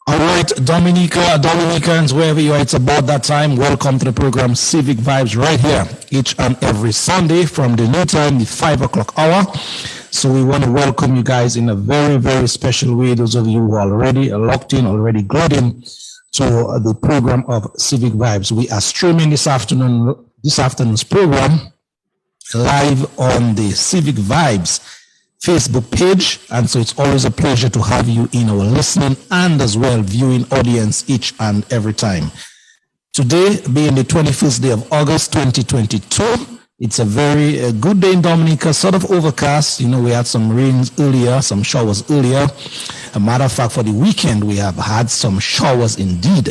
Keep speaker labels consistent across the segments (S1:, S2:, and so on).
S1: All right, Dominicans, wherever you are, it's about that time. Welcome to the program Civic Vibes right here, each and every Sunday from the new time, the 5 o'clock hour. So we want to welcome you guys in a very, very special way. Those of you who are already locked in, already glued in to the program of Civic Vibes. We are streaming this afternoon's program live on the Civic Vibes Facebook page, and so it's always a pleasure to have you in our listening and as well viewing audience each and every time. Today being the 25th day of August 2022, it's a very good day in Dominica, sort of overcast. You know, we had some rains earlier, some showers earlier. A matter of fact, for the weekend we have had some showers indeed,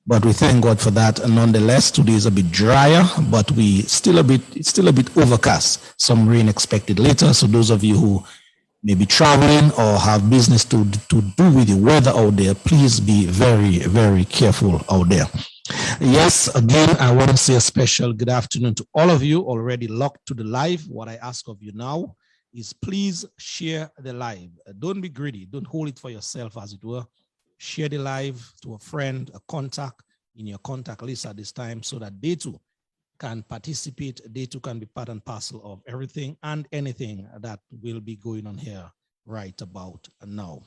S1: but we thank God for that. Nonetheless, today is a bit drier, but it's still a bit overcast. Some rain expected later. So those of you who may be traveling or have business to do with the weather out there, please be very, very careful out there. Yes, again, I want to say a special good afternoon to all of you already locked to the live. What I ask of you now is please share the live. Don't be greedy. Don't hold it for yourself, as it were. Share the live to a friend, a contact in your contact list at this time so that they too can participate. They too can be part and parcel of everything and anything that will be going on here right about now.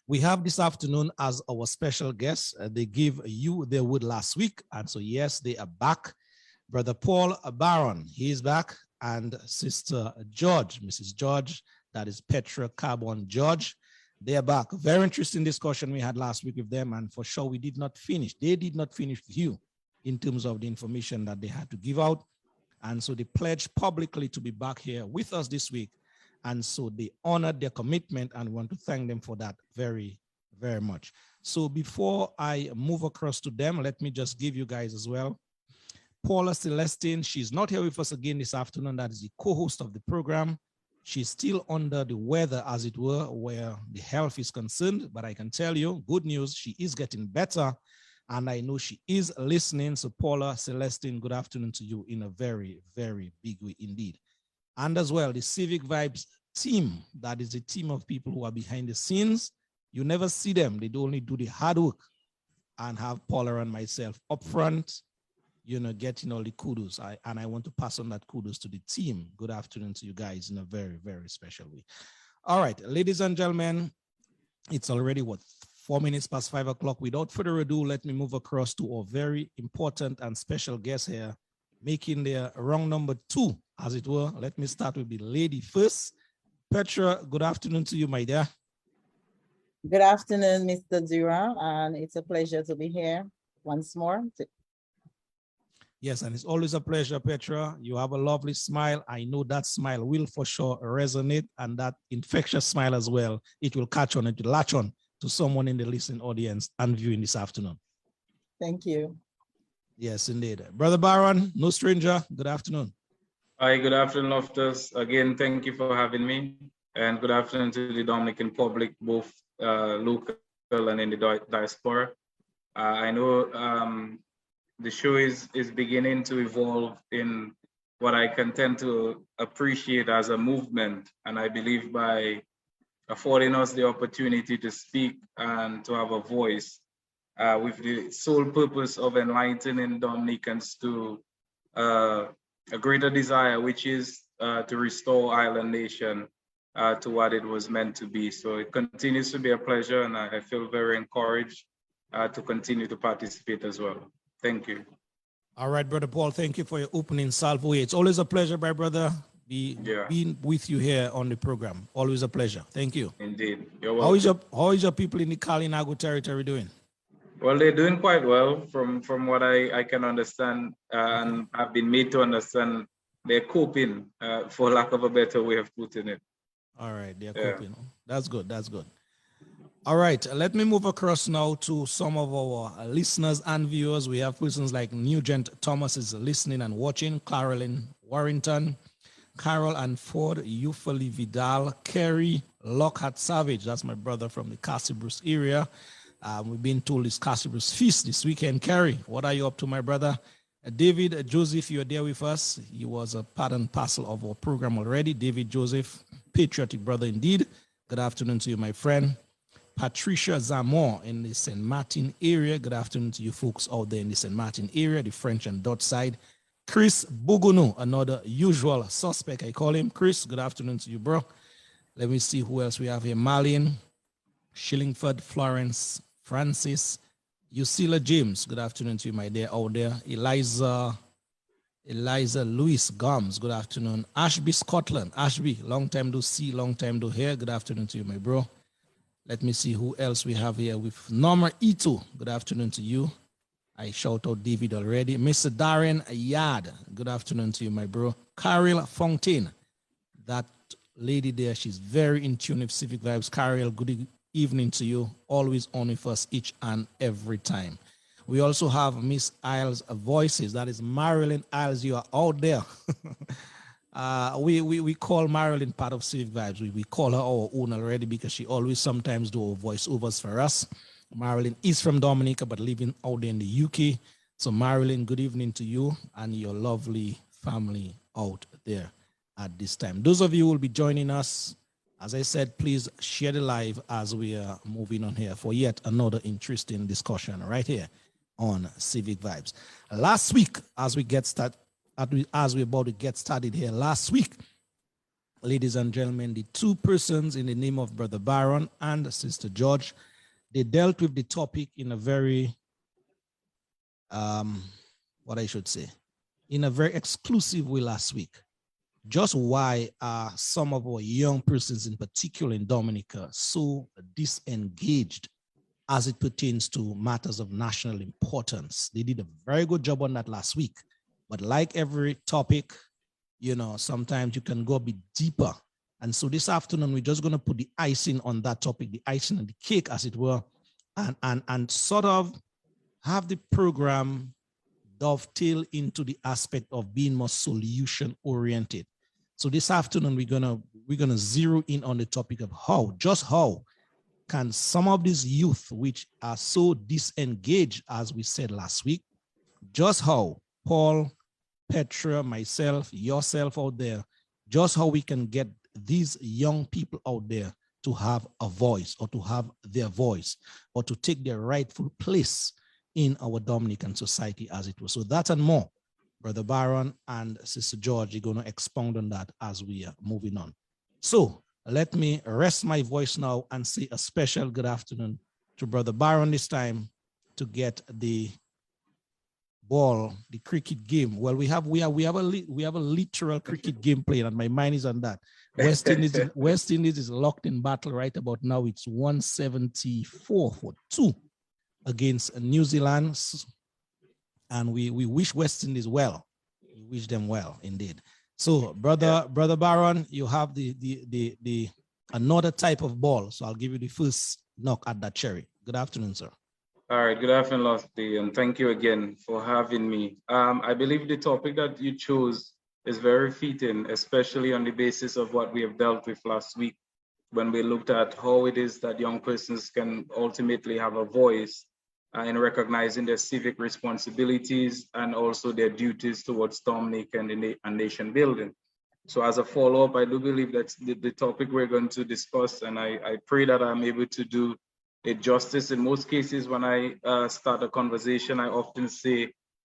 S1: We have this afternoon as our special guest. They gave you their word last week. And so, yes, they are back. Brother Paul Barron, he is back. And Sister George, Mrs. George, that is Petra Carbon George. They are back. Very interesting discussion we had last week with them, and for sure we did not finish. They did not finish with you in terms of the information that they had to give out. And so they pledged publicly to be back here with us this week. And so they honored their commitment, and we want to thank them for that very, very much. So before I move across to them, let me just give you guys as well Paula Celestine. She's not here with us again this afternoon. That is the co-host of the program. She's still under the weather, as it were, where the health is concerned. But I can tell you, good news, she is getting better. And I know she is listening. So Paula Celestine, good afternoon to you in a very, very big way indeed. And as well, the Civic Vibes team, that is a team of people who are behind the scenes. You never see them. They only do the hard work and have Paula and myself up front, you know, getting all the kudos. I want to pass on that kudos to the team. Good afternoon to you guys in a very, very special way. All right, ladies and gentlemen, it's already 4 minutes past 5 o'clock. Without further ado, let me move across to our very important and special guest here, making their round number 2, as it were. Let me start with the lady first. Petra, good afternoon to you, my dear.
S2: Good afternoon, Mr. Dura, and it's a pleasure to be here once more.
S1: Yes, and it's always a pleasure, Petra. You have a lovely smile. I know that smile will for sure resonate, and that infectious smile as well. It will catch on, it will latch on to someone in the listening audience and viewing this afternoon.
S2: Thank you.
S1: Yes, indeed. Brother Barron, no stranger, good afternoon.
S3: Hi, good afternoon, Loftus. Again, thank you for having me. And good afternoon to the Dominican public, both local and in the diaspora. I know the show is beginning to evolve in what I can tend to appreciate as a movement. And I believe by affording us the opportunity to speak and to have a voice with the sole purpose of enlightening Dominicans to a greater desire, which is to restore Island Nation to what it was meant to be. So it continues to be a pleasure, and I feel very encouraged to continue to participate as well. Thank you.
S1: All right, Brother Paul, thank you for your opening salve. It's always a pleasure, my brother, being with you here on the program. Always a pleasure. Thank you.
S3: Indeed. You're welcome.
S1: How is your people in the Kalinago territory doing?
S3: Well, they're doing quite well from what I can understand, and I've been made to understand they're coping, for lack of a better way of putting it.
S1: All right, they're coping. That's good. That's good. All right, let me move across now to some of our listeners and viewers. We have persons like Nugent Thomas is listening and watching, Carolyn Warrington, Carol and Ford, Euphali Vidal, Kerry, Lockhart Savage, that's my brother from the Cassibruce area. We've been told it's Cassibruce Feast this weekend. Kerry, what are you up to, my brother? David Joseph, you're there with us. He was a part and parcel of our program already. David Joseph, patriotic brother indeed. Good afternoon to you, my friend. Patricia Zamor in the St. Martin area. Good afternoon to you folks out there in the St. Martin area, the French and Dutch side. Chris Bugunu, another usual suspect, I call him. Chris, good afternoon to you, bro. Let me see who else we have here. Marlene, Shillingford, Florence, Francis, Usila James, good afternoon to you, my dear out there. Eliza Lewis Gomes, good afternoon. Ashby Scotland, Ashby, long time to see, long time to hear. Good afternoon to you, my bro. Let me see who else we have here with Norma Ito. Good afternoon to you. I shout out David already. Mr. Darren Yard. Good afternoon to you, my bro. Carol Fontaine. That lady there, she's very in tune with Civic Vibes. Carol, good evening to you. Always on with us each and every time. We also have Miss Isles Voices. That is Marilyn Isles. You are out there. We call Marilyn part of Civic Vibes. We call her our own already because she always sometimes do voiceovers for us. Marilyn is from Dominica but living out there in the UK. So Marilyn, good evening to you and your lovely family out there at this time. Those of you who will be joining us, as I said, please share the live as we are moving on here for yet another interesting discussion right here on Civic Vibes. Last week, as we're about to get started here, last week, ladies and gentlemen, the two persons in the name of Brother Baron and Sister George, they dealt with the topic in a very, in a very exclusive way last week. Just why are some of our young persons, in particular in Dominica, so disengaged as it pertains to matters of national importance? They did a very good job on that last week. But like every topic, you know, sometimes you can go a bit deeper. And so this afternoon, we're just going to put the icing on that topic, the icing on the cake, as it were, and sort of have the program dovetail into the aspect of being more solution oriented. So this afternoon, we're gonna zero in on the topic of how can some of these youth, which are so disengaged, as we said last week, just how Paul, Petra, myself, yourself out there, just how we can get these young people out there to have a voice, or to have their voice, or to take their rightful place in our Dominican society, as it was. So that and more, Brother Baron and Sister George, you're going to expound on that as we are moving on. So let me rest my voice now and say a special good afternoon to Brother Baron this time to get the ball, the cricket game. Well, we have a literal cricket game playing, and my mind is on that. West Indies is locked in battle right about now. It's 174 for 2 against New Zealand, and we wish West Indies well. We wish them well indeed. So, brother Baron, you have the another type of ball. So I'll give you the first knock at that cherry. Good afternoon, sir.
S3: All right, good afternoon, Lofty, and thank you again for having me. I believe the topic that you chose is very fitting, especially on the basis of what we have dealt with last week, when we looked at how it is that young persons can ultimately have a voice in recognizing their civic responsibilities and also their duties towards Dominica and nation building. So as a follow-up, I do believe that's the topic we're going to discuss, and I pray that I'm able to do it justice. In most cases, when I start a conversation, I often say,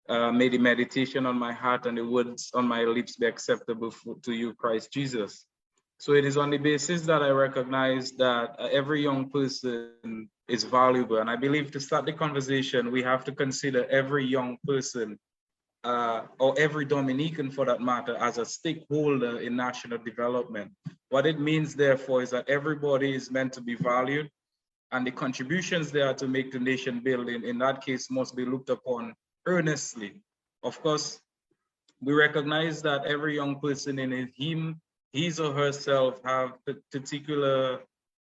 S3: may the meditation on my heart and the words on my lips be acceptable to you, Christ Jesus. So it is on the basis that I recognize that every young person is valuable. And I believe to start the conversation, we have to consider every young person or every Dominican for that matter as a stakeholder in national development. What it means, therefore, is that everybody is meant to be valued, and the contributions they are to make to nation building, in that case, must be looked upon earnestly. Of course, we recognize that every young person in his or herself have particular,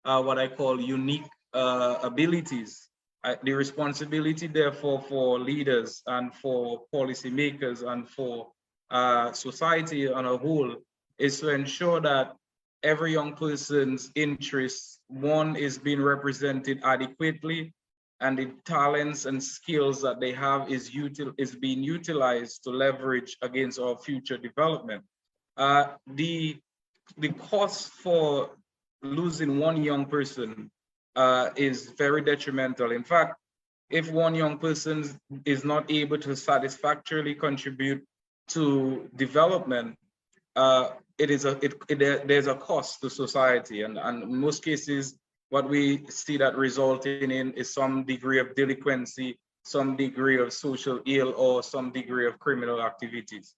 S3: what I call unique abilities. The responsibility, therefore, for leaders and for policymakers and for society on a whole is to ensure that every young person's interests, one, is being represented adequately, and the talents and skills that they have is being utilized to leverage against our future development. The cost for losing one young person is very detrimental. In fact, if one young person is not able to satisfactorily contribute to development, there's a cost to society, and in most cases, what we see that resulting in is some degree of delinquency, some degree of social ill, or some degree of criminal activities.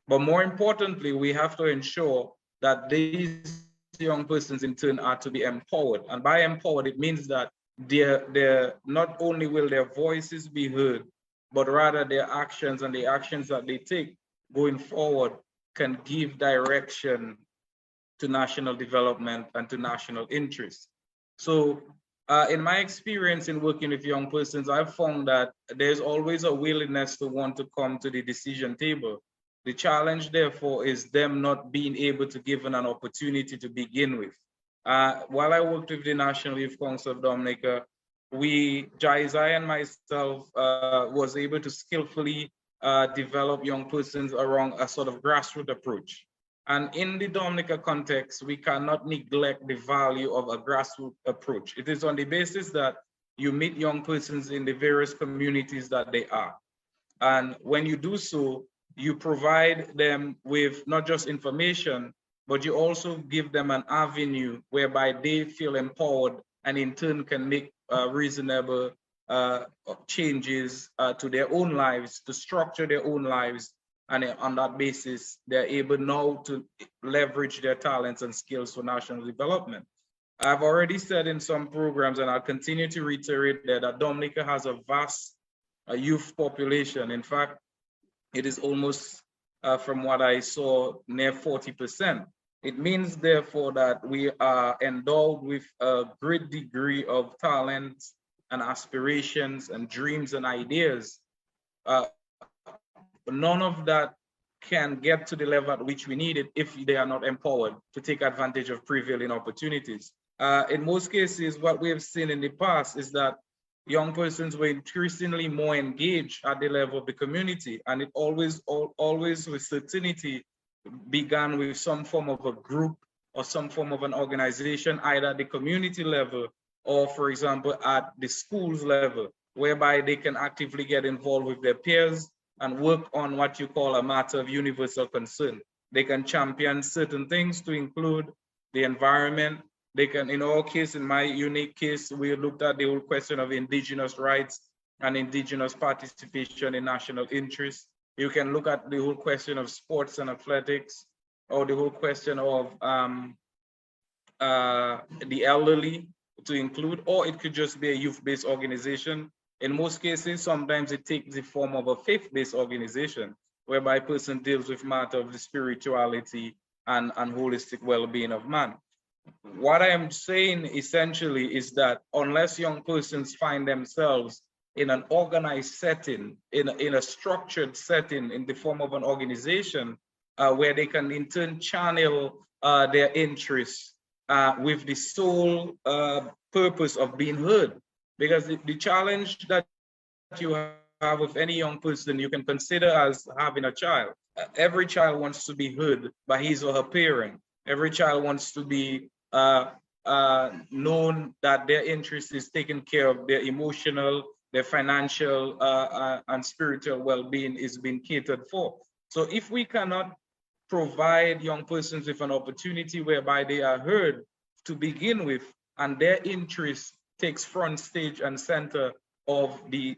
S3: But more importantly, we have to ensure that these young persons in turn are to be empowered. And by empowered, it means that not only will their voices be heard, but rather their actions and the actions that they take going forward can give direction to national development and to national interest. So in my experience in working with young persons, I've found that there's always a willingness to want to come to the decision table. The challenge, therefore, is them not being able to give an opportunity to begin with. While I worked with the National Youth Council of Dominica, Jaizai and myself was able to skillfully develop young persons around a sort of grassroots approach. And in the Dominica context, we cannot neglect the value of a grassroots approach. It is on the basis that you meet young persons in the various communities that they are. And when you do so, you provide them with not just information, but you also give them an avenue whereby they feel empowered and in turn can make reasonable changes to their own lives, to structure their own lives. And on that basis, they're able now to leverage their talents and skills for national development. I've already said in some programs, and I'll continue to reiterate that Dominica has a vast youth population. In fact, it is almost, from what I saw, near 40%. It means, therefore, that we are endowed with a great degree of talent and aspirations and dreams and ideas. None of that can get to the level at which we need it if they are not empowered to take advantage of prevailing opportunities. In most cases, what we have seen in the past is that young persons were increasingly more engaged at the level of the community, and it always with certainty began with some form of a group or some form of an organization, either at the community level or, for example, at the schools level, whereby they can actively get involved with their peers and work on what you call a matter of universal concern. They can champion certain things to include the environment. They can, in our case, in my unique case, we looked at the whole question of indigenous rights and indigenous participation in national interest. You can look at the whole question of sports and athletics, or the whole question of the elderly to include, or it could just be a youth-based organization. In most cases, sometimes it takes the form of a faith-based organization, whereby a person deals with matter of the spirituality and holistic well-being of man. What I am saying essentially is that unless young persons find themselves in an organized setting, in a structured setting, in the form of an organization, where they can in turn channel their interests with the sole purpose of being heard. Because the challenge that you have with any young person, you can consider as having a child. Every child wants to be heard by his or her parent. Every child wants to be known that their interest is taken care of, their emotional, their financial and spiritual well-being is being catered for. So if we cannot provide young persons with an opportunity whereby they are heard to begin with, and their interest takes front stage and center of the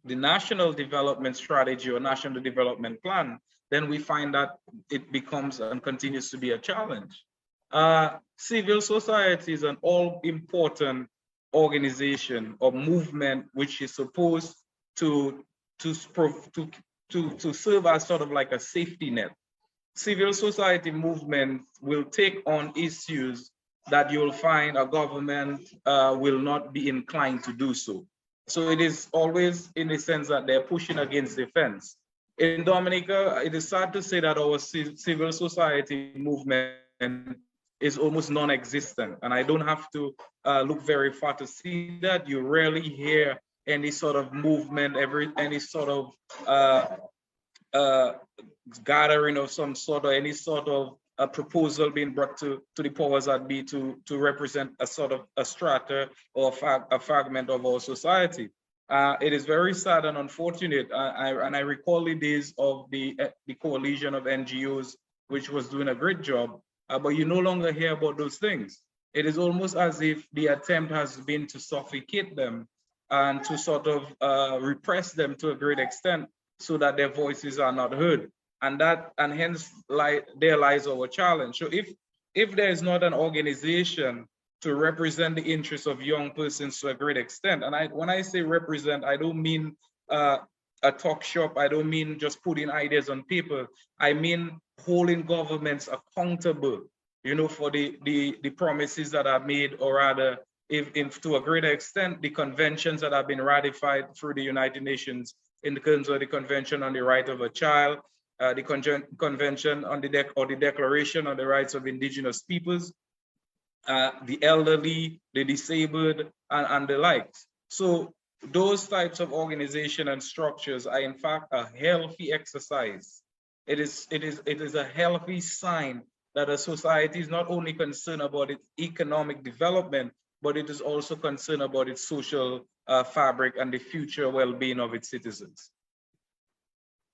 S3: national development strategy or national development plan, then we find that it becomes and continues to be a challenge. Civil society is an all-important organization or movement which is supposed to serve as sort of like a safety net. Civil society movements will take on issues that you'll find a government will not be inclined to do so. So it is always in the sense that they're pushing against the fence. In Dominica, it is sad to say that our civil society movement is almost non-existent. And I don't have to look very far to see that. You rarely hear any sort of movement, any sort of gathering of some sort, or any sort of a proposal being brought to the powers that be to represent a sort of a strata or a fragment of our society. It is very sad and unfortunate. And I recall the days of the coalition of NGOs, which was doing a great job, but you no longer hear about those things. It is almost as if the attempt has been to suffocate them and to sort of repress them to a great extent so that their voices are not heard. And hence there lies our challenge. So if there is not an organization to represent the interests of young persons to a great extent, and when I say represent, I don't mean a talk shop, I don't mean just putting ideas on paper, I mean holding governments accountable, you know, for the promises that are made, or rather, if to a greater extent, the conventions that have been ratified through the United Nations in terms of the Convention on the Right of a Child, the Convention on the Declaration on the Rights of Indigenous Peoples, the elderly, the disabled, and the likes. So those types of organization and structures are in fact a healthy exercise. It is a healthy sign that a society is not only concerned about its economic development, but it is also concerned about its social fabric and the future well-being of its citizens.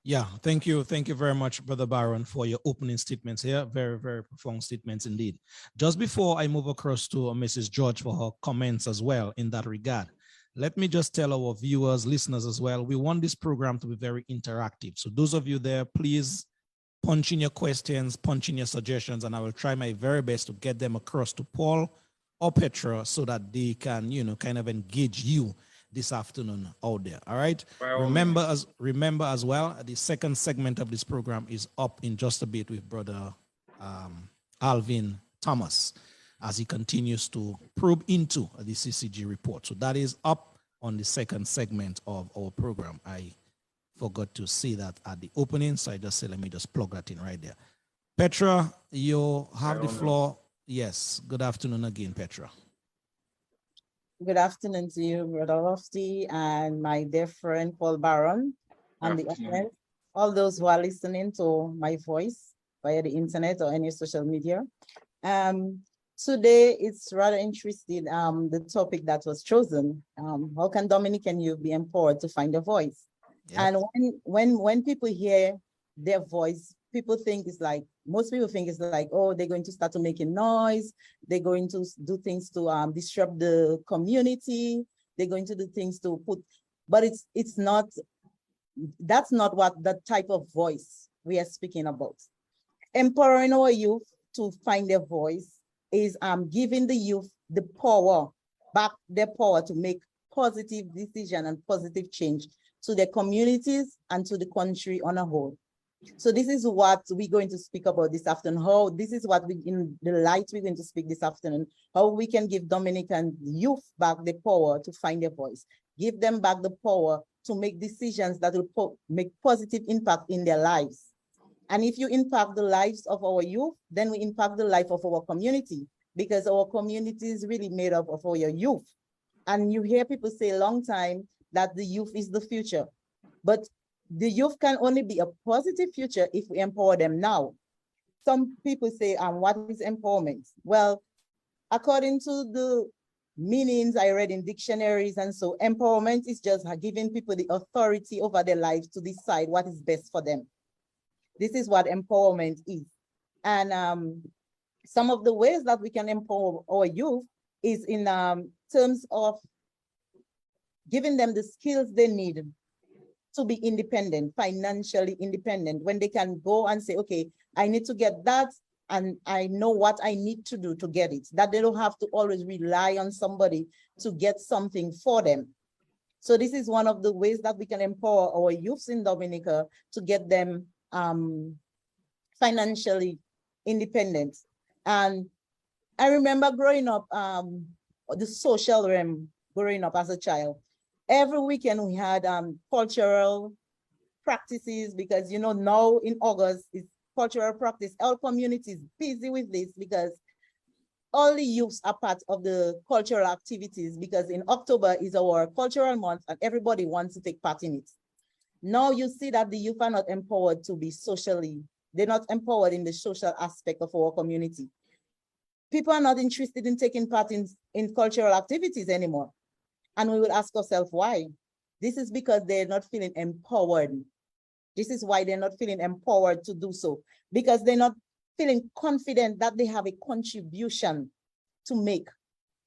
S1: Yeah, thank you. Thank you very much, Brother Byron, for your opening statements here. Very, very profound statements indeed. Just before I move across to Mrs. George for her comments as well in that regard, let me just tell our viewers, listeners as well, we want this program to be very interactive. So those of you there, please punch in your questions, punch in your suggestions, and I will try my very best to get them across to Paul or Petra so that they can, you know, kind of engage you this afternoon out there. All right. Remember as well, the second segment of this program is up in just a bit with Brother Alvin Thomas as he continues to probe into the CCG report. So that is up on the second segment of our program. I forgot to say that at the opening, so I just said, let me just plug that in right there. Petra, you have the floor. Yes. Good afternoon again, Petra.
S2: Good afternoon to you, Brother Lofty, and my dear friend Paul Baron, and the audience, all those who are listening to my voice via the internet or any social media. Today, it's rather interesting, the topic that was chosen. How can Dominican youth be empowered to find a voice? Yep. And when people hear their voice, people think it's like, most people think it's like, oh, they're going to start to making noise. They're going to do things to disrupt the community. They're going to do things to put, but it's not, that's not what the type of voice we are speaking about. Empowering our youth to find their voice is giving the youth the power, back their power to make positive decision and positive change to their communities and to the country on a whole. So this is what we're going to speak about this afternoon. How this is what we, in the light, we're going to speak this afternoon. How we can give Dominican youth back the power to find their voice. Give them back the power to make decisions that will make positive impact in their lives. And if you impact the lives of our youth, then we impact the life of our community, because our community is really made up of our youth. And you hear people say a long time that the youth is the future. But the youth can only be a positive future if we empower them now. Some people say, what is empowerment? Well, according to the meanings I read in dictionaries and so, empowerment is just giving people the authority over their lives to decide what is best for them. This is what empowerment is. And some of the ways that we can empower our youth is in terms of giving them the skills they need to be independent, financially independent, when they can go and say, okay, I need to get that, and I know what I need to do to get it, that they don't have to always rely on somebody to get something for them. So this is one of the ways that we can empower our youths in Dominica to get them financially independent. And I remember growing up, the social realm, growing up as a child. Every weekend we had cultural practices, because, you know, now in August is cultural practice. Our community is busy with this because all the youths are part of the cultural activities, because in October is our cultural month and everybody wants to take part in it. Now you see that the youth are not empowered to be socially They're not empowered in the social aspect of our community. People are not interested in taking part in cultural activities anymore. And we will ask ourselves why. This is because they're not feeling empowered. This is why they're not feeling empowered to do so, because they're not feeling confident that they have a contribution to make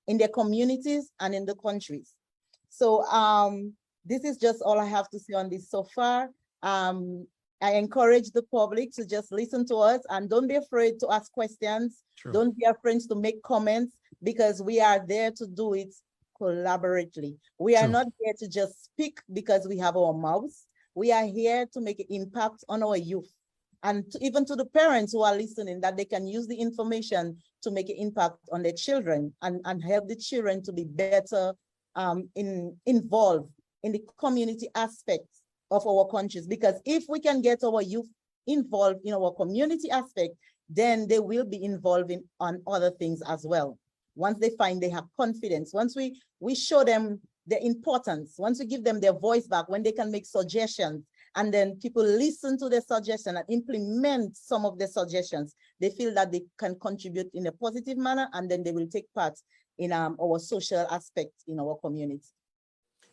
S2: in their communities and in the countries. So this is just all I have to say on this so far. I encourage the public to just listen to us and don't be afraid to ask questions.
S1: Sure.
S2: Don't be afraid to make comments, because we are there to do it collaboratively. We are
S1: True.
S2: not here to just speak because we have our mouths. We are here to make an impact on our youth, and even to the parents who are listening, that they can use the information to make an impact on their children and help the children to be better involved in the community aspects of our countries. Because if we can get our youth involved in our community aspect, then they will be involved on other things as well. Once they find they have confidence, once we show them the importance, once we give them their voice back, when they can make suggestions, and then people listen to their suggestion and implement some of the suggestions, they feel that they can contribute in a positive manner, and then they will take part in our social aspects in our community.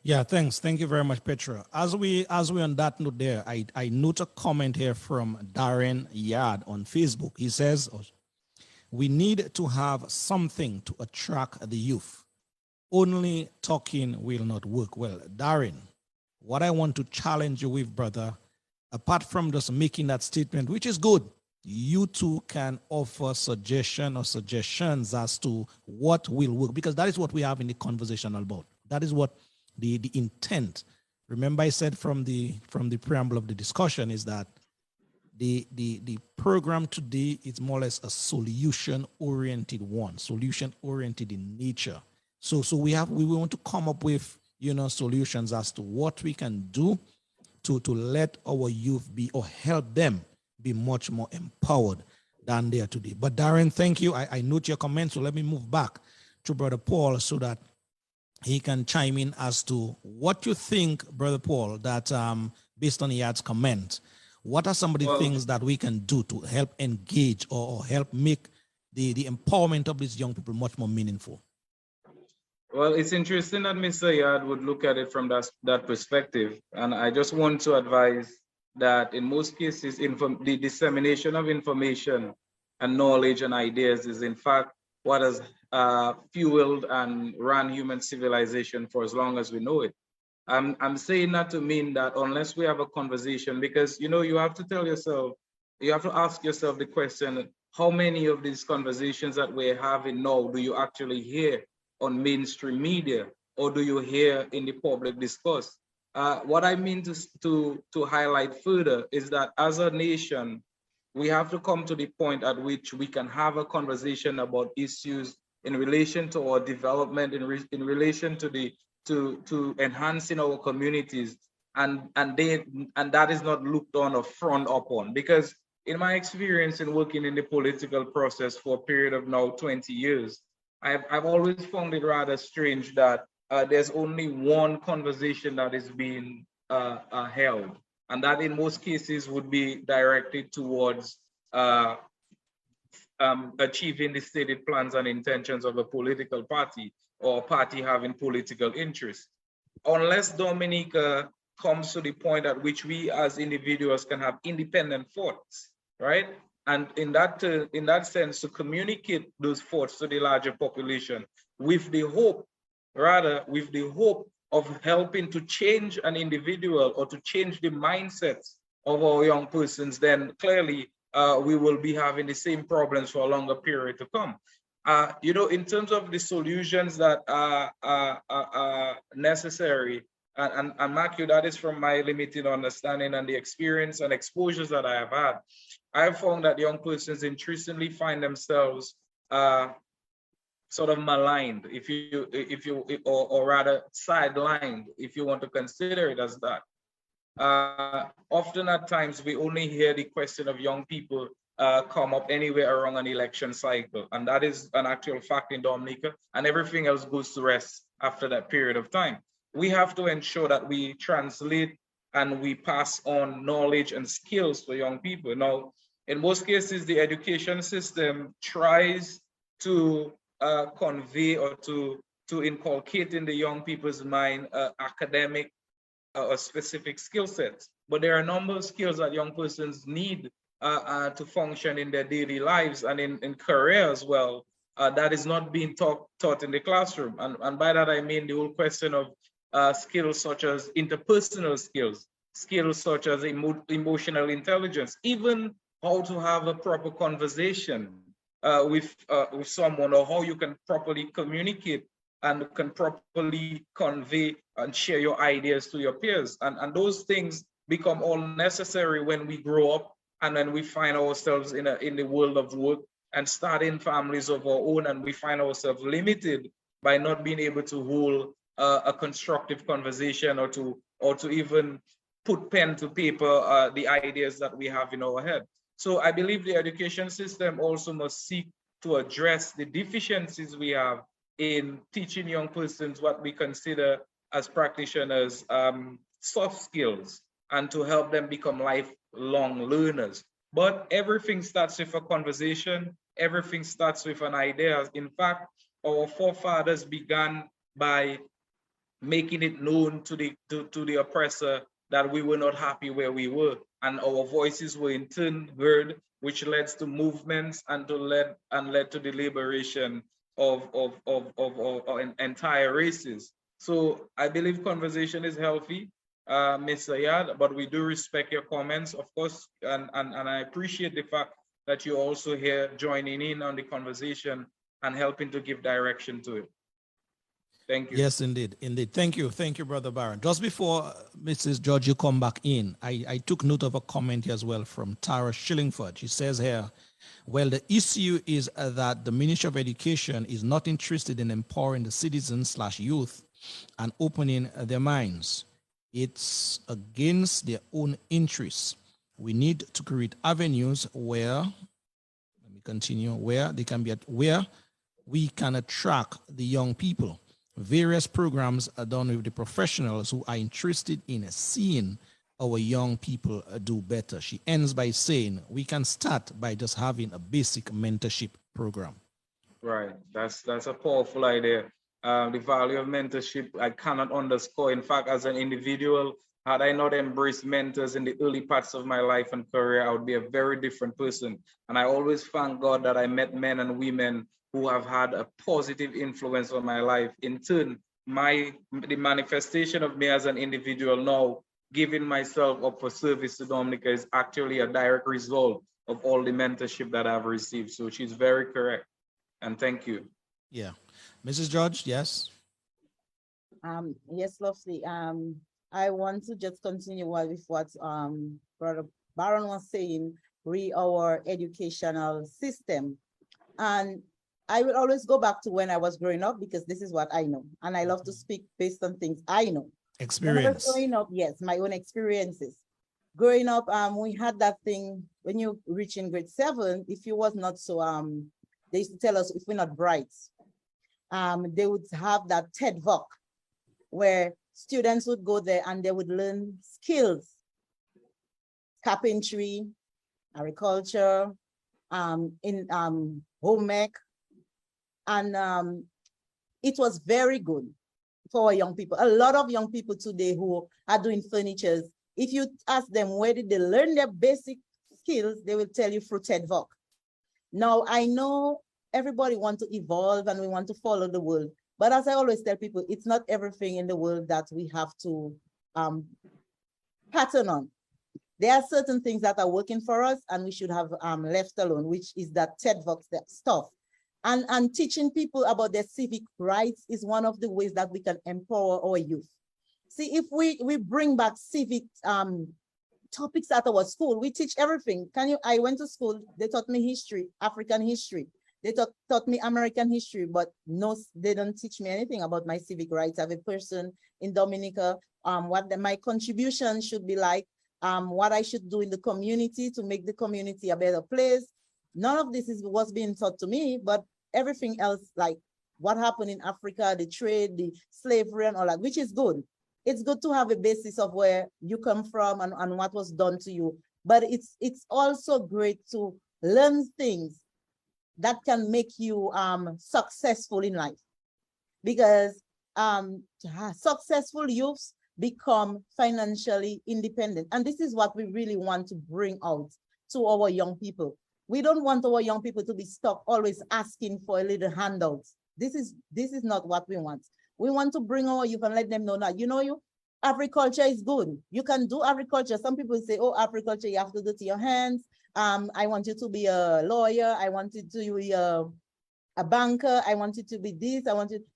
S1: Yeah, thanks. Thank you very much, Petra. As we on that note there, I note a comment here from Darren Yard on Facebook. He says, we need to have something to attract the youth. Only talking will not work. Well, Darren, what I want to challenge you with, brother, apart from just making that statement, which is good, you too can offer suggestions as to what will work, because that is what we have in the conversation about. That is what the intent. Remember, I said from the preamble of the discussion is that the program today is more or less a solution-oriented one, solution-oriented in nature. So we want to come up with solutions as to what we can do to let our youth be, or help them be much more empowered than they are today. But Darren, thank you. I note your comment, so let me move back to Brother Paul so that he can chime in as to what you think, Brother Paul, that based on Yad's comment, what are some of the things that we can do to help engage or help make the empowerment of these young people much more meaningful?
S3: Well, it's interesting that Mr. Yard would look at it from that perspective. And I just want to advise that in most cases, the dissemination of information and knowledge and ideas is in fact what has fueled and ran human civilization for as long as we know it. I'm saying that to mean that unless we have a conversation, because you have to tell yourself, you have to ask yourself the question, how many of these conversations that we're having now do you actually hear on mainstream media, or do you hear in the public discourse? What I mean to highlight further is that as a nation, we have to come to the point at which we can have a conversation about issues in relation to our development, in relation to enhancing our communities, and that is not looked on or frowned upon. Because in my experience in working in the political process for a period of now 20 years, I've always found it rather strange that there's only one conversation that is being held, and that in most cases would be directed towards achieving the stated plans and intentions of a political party or a party having political interests. Unless Dominica comes to the point at which we as individuals can have independent thoughts, right? And in that sense, to communicate those thoughts to the larger population with the hope of helping to change an individual or to change the mindsets of our young persons, then clearly we will be having the same problems for a longer period to come. In terms of the solutions that are necessary, and Matthew, that is from my limited understanding and the experience and exposures that I have had. I have found that young persons increasingly find themselves sort of maligned, or rather sidelined, if you want to consider it as that. Often at times we only hear the question of young people come up anywhere around an election cycle, and that is an actual fact in Dominica, and everything else goes to rest after that period of time. We have to ensure that we translate and we pass on knowledge and skills for young people. Now, In most cases, the education system tries to convey or to inculcate in the young people's mind academic or specific skill sets. But there are a number of skills that young persons need to function in their daily lives and in career as well, that is not being taught in the classroom. And by that, I mean the whole question of skills such as interpersonal skills, skills such as emotional intelligence, even how to have a proper conversation with someone, or how you can properly communicate and can properly convey and share your ideas to your peers. And those things become all necessary when we grow up and when we find ourselves in the world of work and starting families of our own, and we find ourselves limited by not being able to hold a constructive conversation or to even put pen to paper the ideas that we have in our head. So I believe the education system also must seek to address the deficiencies we have in teaching young persons what we consider as practitioners soft skills, and to help them become lifelong learners. But everything starts with a conversation. Everything starts with an idea. In fact, our forefathers began by making it known to the oppressor that we were not happy where we were, and our voices were in turn heard, which led to movements and led to the liberation of entire races. So I believe conversation is healthy, Ms. Ayad, but we do respect your comments, of course, and I appreciate the fact that you're also here joining in on the conversation and helping to give direction to it. Thank you.
S1: Yes, indeed. Indeed. Thank you. Thank you, Brother Byron. Just before Mrs. George, you come back in, I took note of a comment here as well from Tara Shillingford. She says here, well, the issue is that the Ministry of Education is not interested in empowering the citizens/youth and opening their minds. It's against their own interests. We need to create avenues where, let me continue, where they can be where we can attract the young people. Various programs are done with the professionals who are interested in seeing our young people do better. She ends by saying we can start by just having a basic mentorship program.
S3: Right, that's a powerful idea. The value of mentorship, I cannot underscore. In fact, as an individual, had I not embraced mentors in the early parts of my life and career, I would be a very different person. And I always thank God that I met men and women who have had a positive influence on my life. In turn, the manifestation of me as an individual now, giving myself up for service to Dominica, is actually a direct result of all the mentorship that I've received. So she's very correct. And thank you.
S1: Yeah. Mrs. George, yes.
S2: Yes, lovely. I want to just continue with what Brother Baron was saying, our educational system. And I will always go back to when I was growing up, because this is what I know. And I love to speak based on things I know.
S1: Experience.
S2: When I was growing up, yes, my own experiences. Growing up, we had that thing when you reach in grade 7, if you was not so, they used to tell us if we're not bright, they would have that TED Talk where students would go there and they would learn skills, carpentry, agriculture, in home ec. And it was very good for young people. A lot of young people today who are doing furniture, if you ask them where did they learn their basic skills, they will tell you through TED Talk. Now, I know everybody wants to evolve and we want to follow the world. But as I always tell people, it's not everything in the world that we have to pattern on. There are certain things that are working for us and we should have left alone, which is that TED Talk stuff. And teaching people about their civic rights is one of the ways that we can empower our youth. See, if we bring back civic topics at our school, we teach everything. I went to school, they taught me history, African history. They taught me American history, but no, they don't teach me anything about my civic rights as a person in Dominica, what my contribution should be like, what I should do in the community to make the community a better place. None of this is what's being taught to me, but everything else, like what happened in Africa, the trade, the slavery and all that, which is good. It's good to have a basis of where you come from and what was done to you. but it's also great to learn things that can make you successful in life, because successful youths become financially independent. And this is what we really want to bring out to our young people. We don't want our young people to be stuck always asking for a little handouts. This is not what we want. We want to bring our youth and let them know that, agriculture is good. You can do agriculture. Some people say, oh, agriculture, you have to do it to your hands. I want you to be a lawyer. I want you to be a banker. I want you to be this.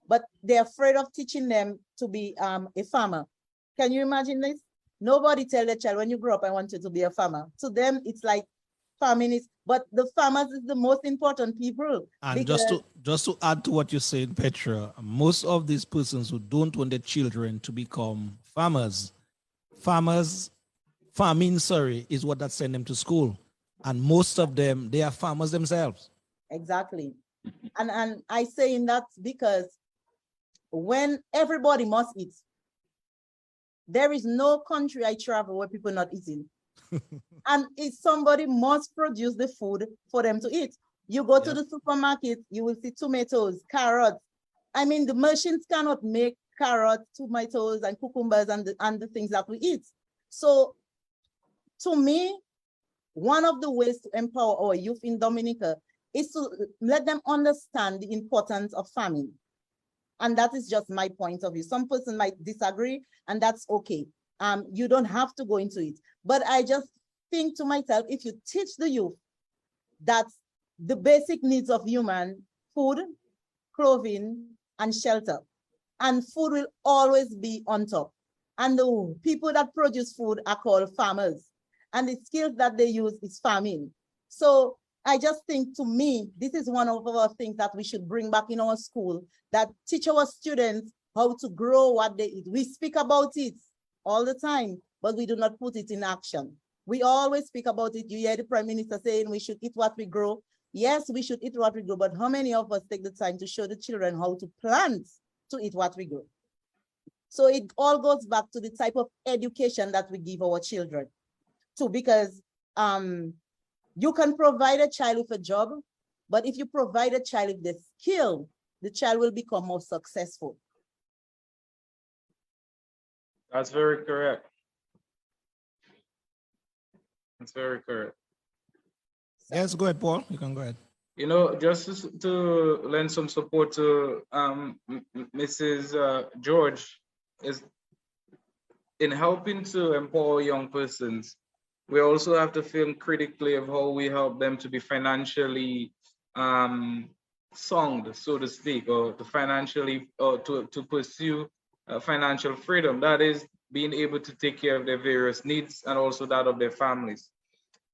S2: But they're afraid of teaching them to be a farmer. Can you imagine this? Nobody tell their child, when you grow up, I want you to be a farmer. To them, it's like farming is, but the farmers is the most important people.
S1: And just to add to what you're saying, Petra, most of these persons who don't want their children to become farming, is what that send them to school. And most of them, they are farmers themselves.
S2: Exactly. And I say in that because when everybody must eat, there is no country I travel where people not eating. And if somebody must produce the food for them to eat. You go to the supermarket, you will see tomatoes, carrots. I mean, the machines cannot make carrots, tomatoes, and cucumbers and the things that we eat. So to me, one of the ways to empower our youth in Dominica is to let them understand the importance of farming. And that is just my point of view. Some person might disagree, and that's okay. You don't have to go into it. But I just think to myself, if you teach the youth that the basic needs of human, food, clothing, and shelter, and food will always be on top. And the people that produce food are called farmers. And the skills that they use is farming. So I just think, to me, this is one of our things that we should bring back in our school, that teach our students how to grow what they eat. We speak about it all the time, but we do not put it in action. We always speak about it. You hear the Prime Minister saying we should eat what we grow. Yes, we should eat what we grow, but how many of us take the time to show the children how to plant to eat what we grow? So it all goes back to the type of education that we give our children too, because you can provide a child with a job, but if you provide a child with the skill, the child will become more successful.
S3: That's very correct. That's very correct.
S1: Yes, go ahead, Paul. You can go ahead.
S3: Just to lend some support to Mrs. George, is in helping to empower young persons, we also have to think critically of how we help them to be financially sound, so to speak, or to financially, or to pursue financial freedom. That is, being able to take care of their various needs and also that of their families.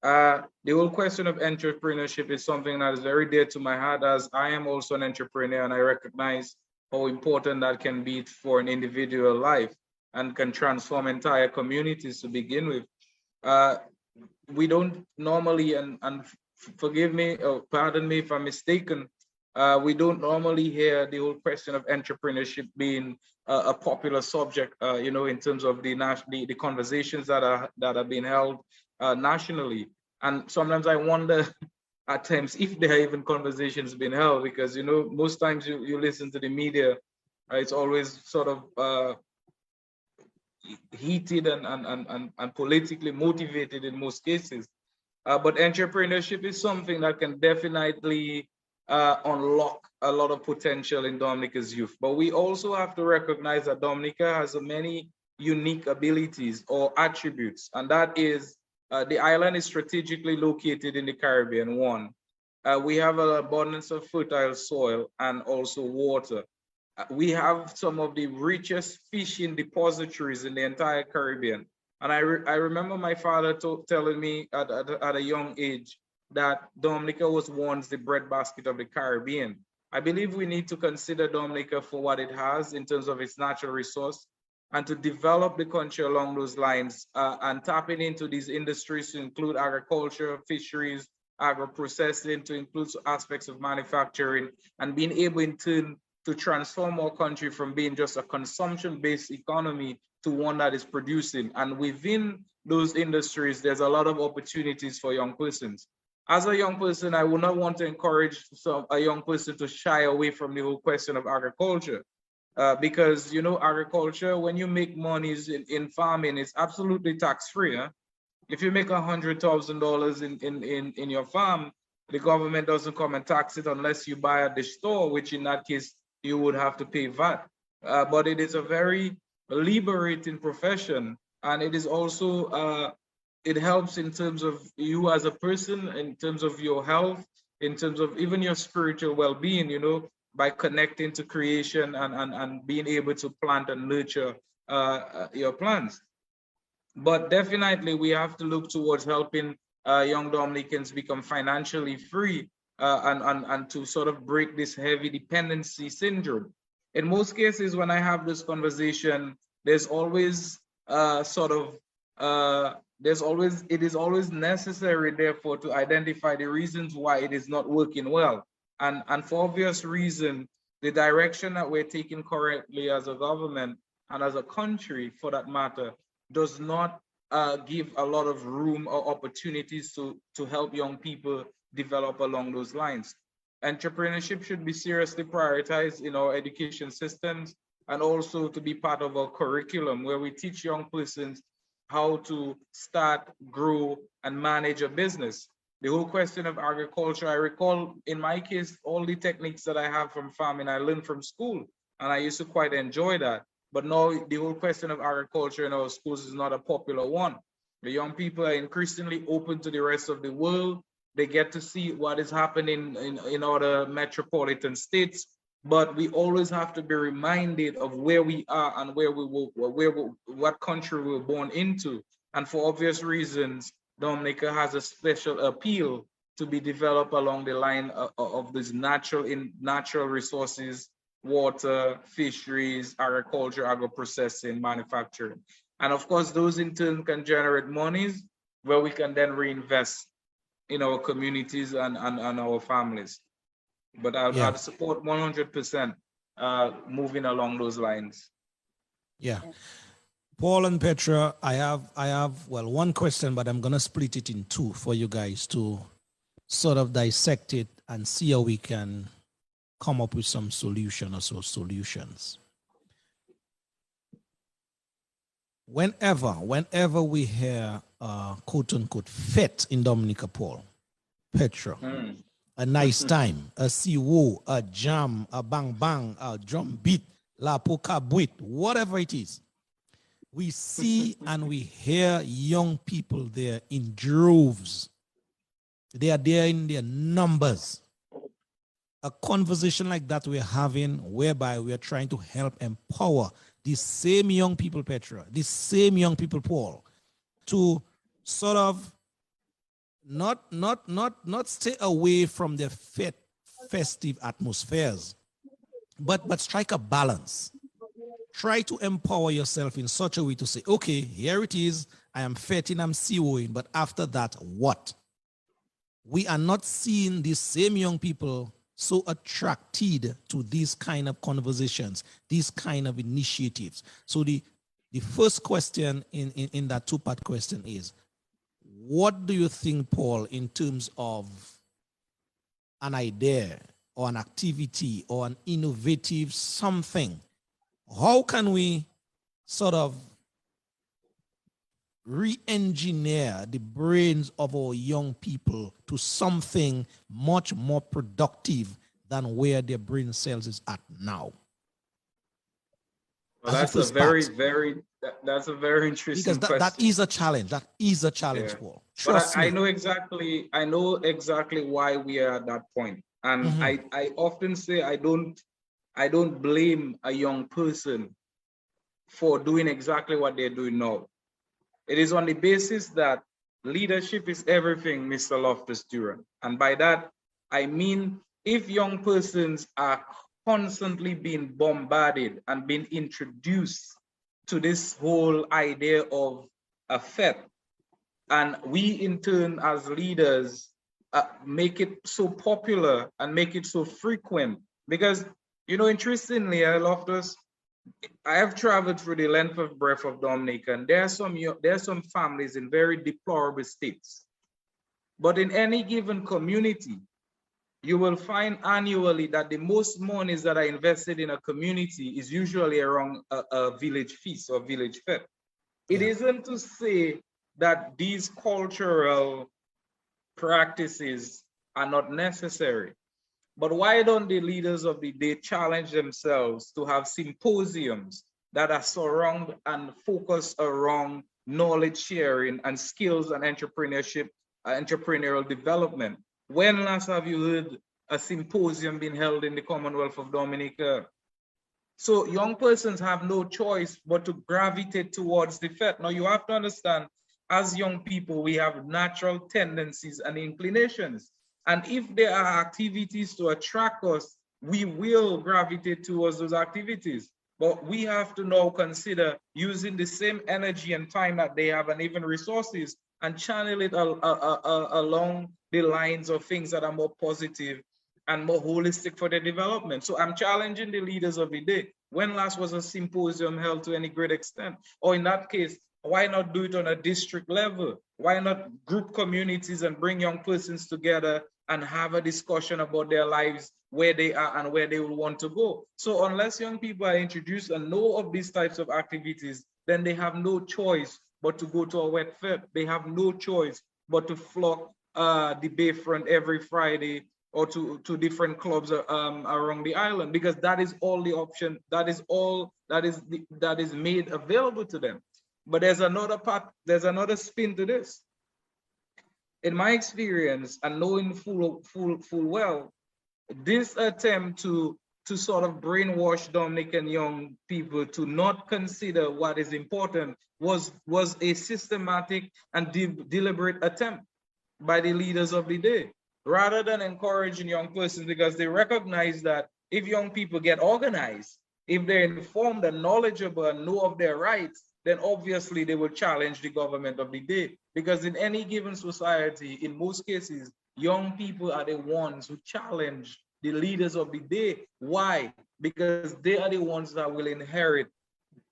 S3: The whole question of entrepreneurship is something that is very dear to my heart, as I am also an entrepreneur, and I recognize how important that can be for an individual life and can transform entire communities to begin with. We don't normally, and forgive me or pardon me if I'm mistaken, we don't normally hear the whole question of entrepreneurship being a popular subject, in terms of the conversations that are being held nationally. And sometimes I wonder at times if there are even conversations being held, because most times you listen to the media, it's always sort of heated and politically motivated in most cases. But entrepreneurship is something that can definitely unlock a lot of potential in Dominica's youth. But we also have to recognize that Dominica has many unique abilities or attributes, and that is the island is strategically located in the Caribbean. One, we have an abundance of fertile soil and also water. We have some of the richest fishing depositories in the entire Caribbean. And I remember my father telling me at a young age that Dominica was once the breadbasket of the Caribbean. I believe we need to consider Dominica for what it has in terms of its natural resource, and to develop the country along those lines, and tapping into these industries to include agriculture, fisheries, agro-processing, to include aspects of manufacturing, and being able in turn to transform our country from being just a consumption-based economy to one that is producing. And within those industries, there's a lot of opportunities for young persons. As a young person, I would not want to encourage a young person to shy away from the whole question of agriculture. Because, you know, agriculture, when you make monies in farming, it's absolutely tax-free. Huh? If you make $100,000 in your farm, the government doesn't come and tax it unless you buy at the store, which in that case, you would have to pay VAT. But it is a very liberating profession. And it is also, it helps in terms of you as a person, in terms of your health, in terms of even your spiritual well-being, you know, by connecting to creation and being able to plant and nurture your plants. But definitely we have to look towards helping young Dominicans become financially free and to sort of break this heavy dependency syndrome. In most cases, when I have this conversation, there's always it is always necessary, therefore, to identify the reasons why it is not working well. And for obvious reason, the direction that we're taking currently as a government and as a country, for that matter, does not give a lot of room or opportunities to help young people develop along those lines. Entrepreneurship should be seriously prioritized in our education systems and also to be part of our curriculum where we teach young persons how to start, grow, and manage a business. The whole question of agriculture, I recall in my case, all the techniques that I have from farming, I learned from school, and I used to quite enjoy that. But now the whole question of agriculture in our schools is not a popular one. The young people are increasingly open to the rest of the world. They get to see what is happening in other metropolitan states, but we always have to be reminded of where we are and what country we were born into. And for obvious reasons, Dominica has a special appeal to be developed along the line of these natural resources, water, fisheries, agriculture, agro-processing, manufacturing. And of course, those in turn can generate monies where we can then reinvest in our communities and our families. But I'd support 100% moving along those lines.
S1: Yeah. Paul and Petra, I have one question, but I'm gonna split it in two for you guys to sort of dissect it and see how we can come up with some solution or so solutions. Whenever we hear quote unquote fete in Dominica, Paul, Petra, a nice time, a siwo, a jam, a bang bang, a drum beat, la poka buit, whatever it is, we see and we hear young people there in droves. They are there in their numbers. A conversation like that we're having, whereby we are trying to help empower these same young people, Petra, these same young people, Paul, to sort of not stay away from the festive atmospheres, but strike a balance. Try to empower yourself in such a way to say, okay, here it is. I am fetting, I'm COing, but after that, what? We are not seeing these same young people so attracted to these kind of conversations, these kind of initiatives. So the first question in that two-part question is, what do you think, Paul, in terms of an idea or an activity or an innovative something? How can we sort of re-engineer the brains of our young people to something much more productive than where their brain cells is at now?
S3: Well, that's a very interesting
S1: because
S3: question.
S1: That is a challenge. That is a challenge, Paul. Trust me.
S3: I know exactly why we are at that point. And I often say I don't blame a young person for doing exactly what they're doing now. It is on the basis that leadership is everything, Mr. Loftus-Duran. And by that, I mean, if young persons are constantly being bombarded and being introduced to this whole idea of a fete, and we in turn as leaders make it so popular and make it so frequent, because, you know, interestingly, Loftus, I have traveled through the length of breadth of Dominica, and there are some families in very deplorable states. But in any given community, you will find annually that the most monies that are invested in a community is usually around a village feast or village fete. It isn't to say that these cultural practices are not necessary, but why don't the leaders of the day challenge themselves to have symposiums that are surround and focus around knowledge sharing and skills and entrepreneurial development? When last have you heard a symposium being held in the Commonwealth of Dominica? So young persons have no choice but to gravitate towards the fete. Now you have to understand, as young people, we have natural tendencies and inclinations. And if there are activities to attract us, we will gravitate towards those activities. But we have to now consider using the same energy and time that they have, and even resources, and channel it along the lines of things that are more positive and more holistic for their development. So I'm challenging the leaders of the day. When last was a symposium held to any great extent? Or in that case, why not do it on a district level? Why not group communities and bring young persons together and have a discussion about their lives, where they are and where they will want to go? So unless young people are introduced and know of these types of activities, then they have no choice but to go to a wet fete. They have no choice but to flock the Bayfront every Friday, or to different clubs around the island, because that is all the option, that is all that is made available to them. But there's another part, there's another spin to this. In my experience, and knowing full well, this attempt to sort of brainwash Dominican young people to not consider what is important was a systematic and deliberate attempt by the leaders of the day, rather than encouraging young persons, because they recognize that if young people get organized, if they're informed and knowledgeable and know of their rights, then obviously they will challenge the government of the day. Because in any given society, in most cases, young people are the ones who challenge the leaders of the day. Why? Because they are the ones that will inherit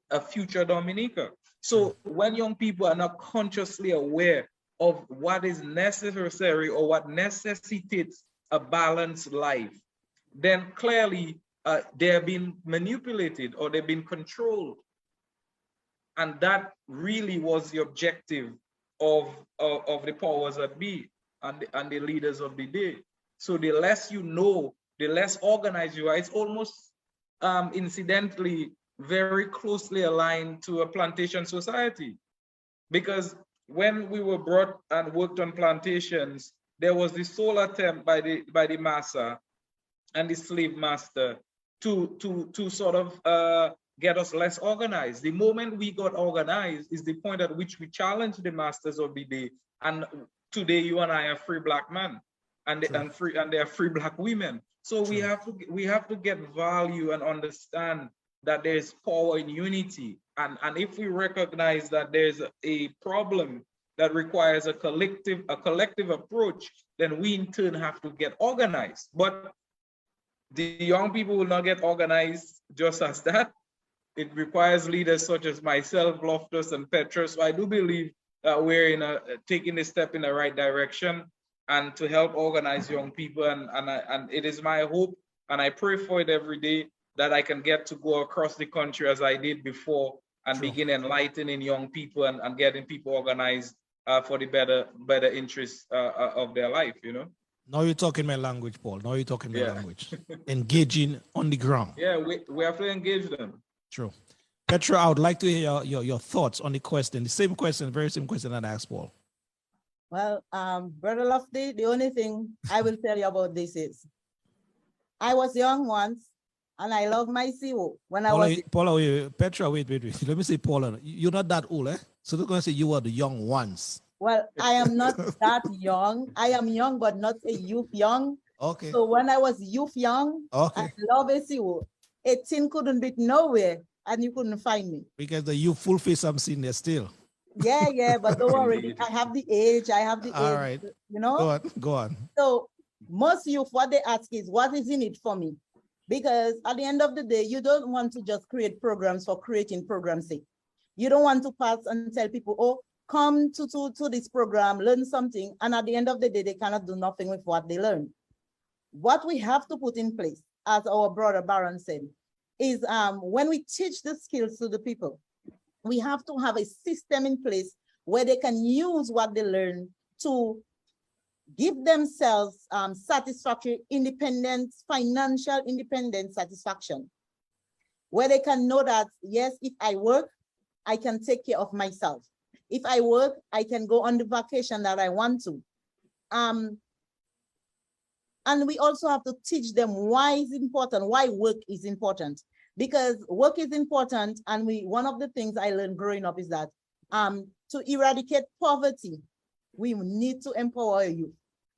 S3: a future Dominica. So when young people are not consciously aware of what is necessary or what necessitates a balanced life, then clearly they're being manipulated or they've been controlled. And that really was the objective of the powers that be and the leaders of the day. So the less you know, the less organized you are. It's almost incidentally very closely aligned to a plantation society, because when we were brought and worked on plantations, there was the sole attempt by the massa and the slave master to sort of get us less organized. The moment we got organized is the point at which we challenge the masters of the day. And today you and I are free Black men, and they are free Black women. So we have to get value and understand that there's power in unity. And if we recognize that there's a problem that requires a collective approach, then we in turn have to get organized. But the young people will not get organized just as that. It requires leaders such as myself, Loftus, and Petrus. So I do believe that we're taking a step in the right direction, and to help organize young people. And it is my hope, and I pray for it every day, that I can get to go across the country as I did before and begin enlightening young people and getting people organized for the better interests of their life, you know?
S1: Now you're talking my language, Paul. Now you're talking my language. Engaging on the ground.
S3: Yeah, we have to engage them.
S1: True. Petra, I would like to hear your thoughts on the question, very same question that I asked Paul.
S2: Well, Brother Lofty, the only thing I will tell you about this is, I was young once, and I love my CEO.
S1: Petra, wait. Let me say, Paula, you're not that old, eh? So they're going to say you are the young ones.
S2: Well, I am not that young. I am young, but not a youth young.
S1: Okay.
S2: So when I was youth young, I love a CEO. 18 couldn't be nowhere, and you couldn't find me.
S1: Because the youthful face I'm seeing there still.
S2: Yeah, but don't worry. I have the age. All
S1: right.
S2: You know?
S1: Go on.
S2: So most youth, what they ask is, what is in it for me? Because at the end of the day, you don't want to just create programs for creating programs' sake. You don't want to pass and tell people, oh, come to this program, learn something, and at the end of the day, they cannot do nothing with what they learn. What we have to put in place, as our brother Baron said, is when we teach the skills to the people, we have to have a system in place where they can use what they learn to give themselves satisfactory independence, financial independence satisfaction, where they can know that, yes, if I work, I can take care of myself. If I work, I can go on the vacation that I want to. And we also have to teach them why it's important, why work is important. Because work is important, and one of the things I learned growing up is that to eradicate poverty, we need to empower youth,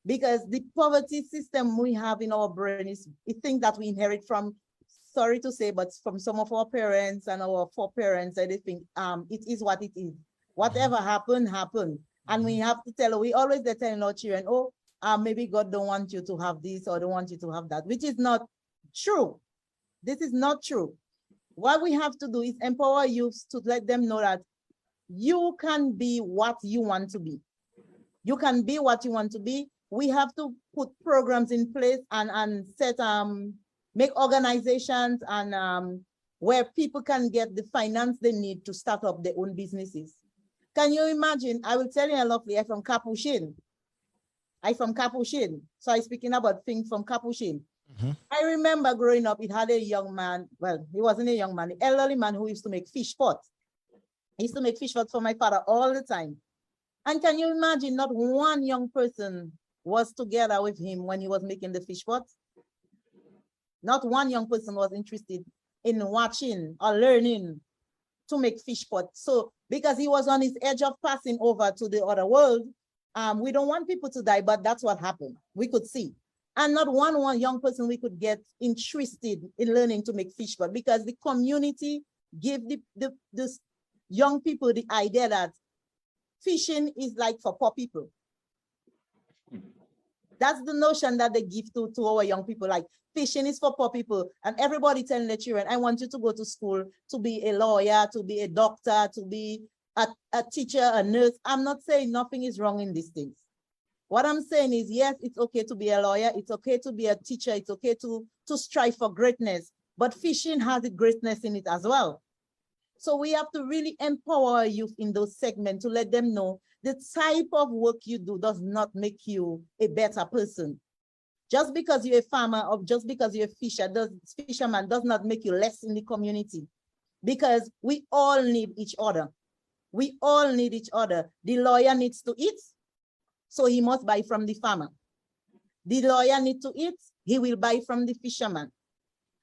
S2: because the poverty system we have in our brain is a thing that we inherit from, sorry to say, but from some of our parents and our foreparents. I think it is what it is. Whatever happened, happened. And we have to we always tell our children, oh, maybe God don't want you to have this or don't want you to have that, which is not true. This is not true. What we have to do is empower youth to let them know that you can be what you want to be. You can be what you want to be. We have to put programs in place and set make organizations and where people can get the finance they need to start up their own businesses. Can you imagine? I will tell you lovely, I'm from Capuchin. So I'm speaking about things from Capuchin. I remember growing up, it had a young man, well, he wasn't a young man, an elderly man who used to make fish pots. He used to make fish pots for my father all the time. And can you imagine, not one young person was together with him when he was making the fish pots? Not one young person was interested in watching or learning to make fish pots. So because he was on his edge of passing over to the other world, we don't want people to die, but that's what happened. We could see. And not one young person we could get interested in learning to make fish pot, because the community gave the young people the idea that fishing is like for poor people. That's the notion that they give to our young people, like fishing is for poor people. And everybody telling the children, I want you to go to school to be a lawyer, to be a doctor, to be a teacher, a nurse. I'm not saying nothing is wrong in these things. What I'm saying is, yes, it's okay to be a lawyer. It's okay to be a teacher. It's okay to strive for greatness. But fishing has the greatness in it as well. So we have to really empower youth in those segments to let them know the type of work you do does not make you a better person. Just because you're a farmer or just because you're a fisherman does not make you less in the community, because we all need each other. We all need each other. The lawyer needs to eat, so he must buy from the farmer. The lawyer needs to eat, he will buy from the fisherman.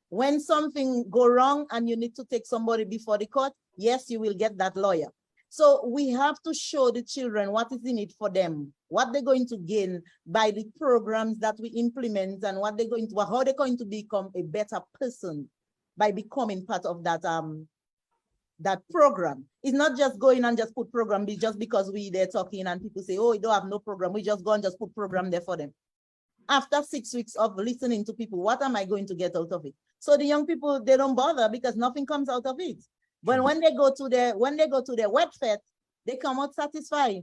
S2: When something go wrong and you need to take somebody before the court, yes, you will get that lawyer. So we have to show the children what is in it for them, what they're going to gain by the programs that we implement, and how they're going to become a better person by becoming part of that that program. It's not just going and just put program just because we there talking and people say, oh, you don't have no program. We just go and just put program there for them. After 6 weeks of listening to people, what am I going to get out of it? So the young people, they don't bother because nothing comes out of it. But when they go to their web fete, they come out satisfied,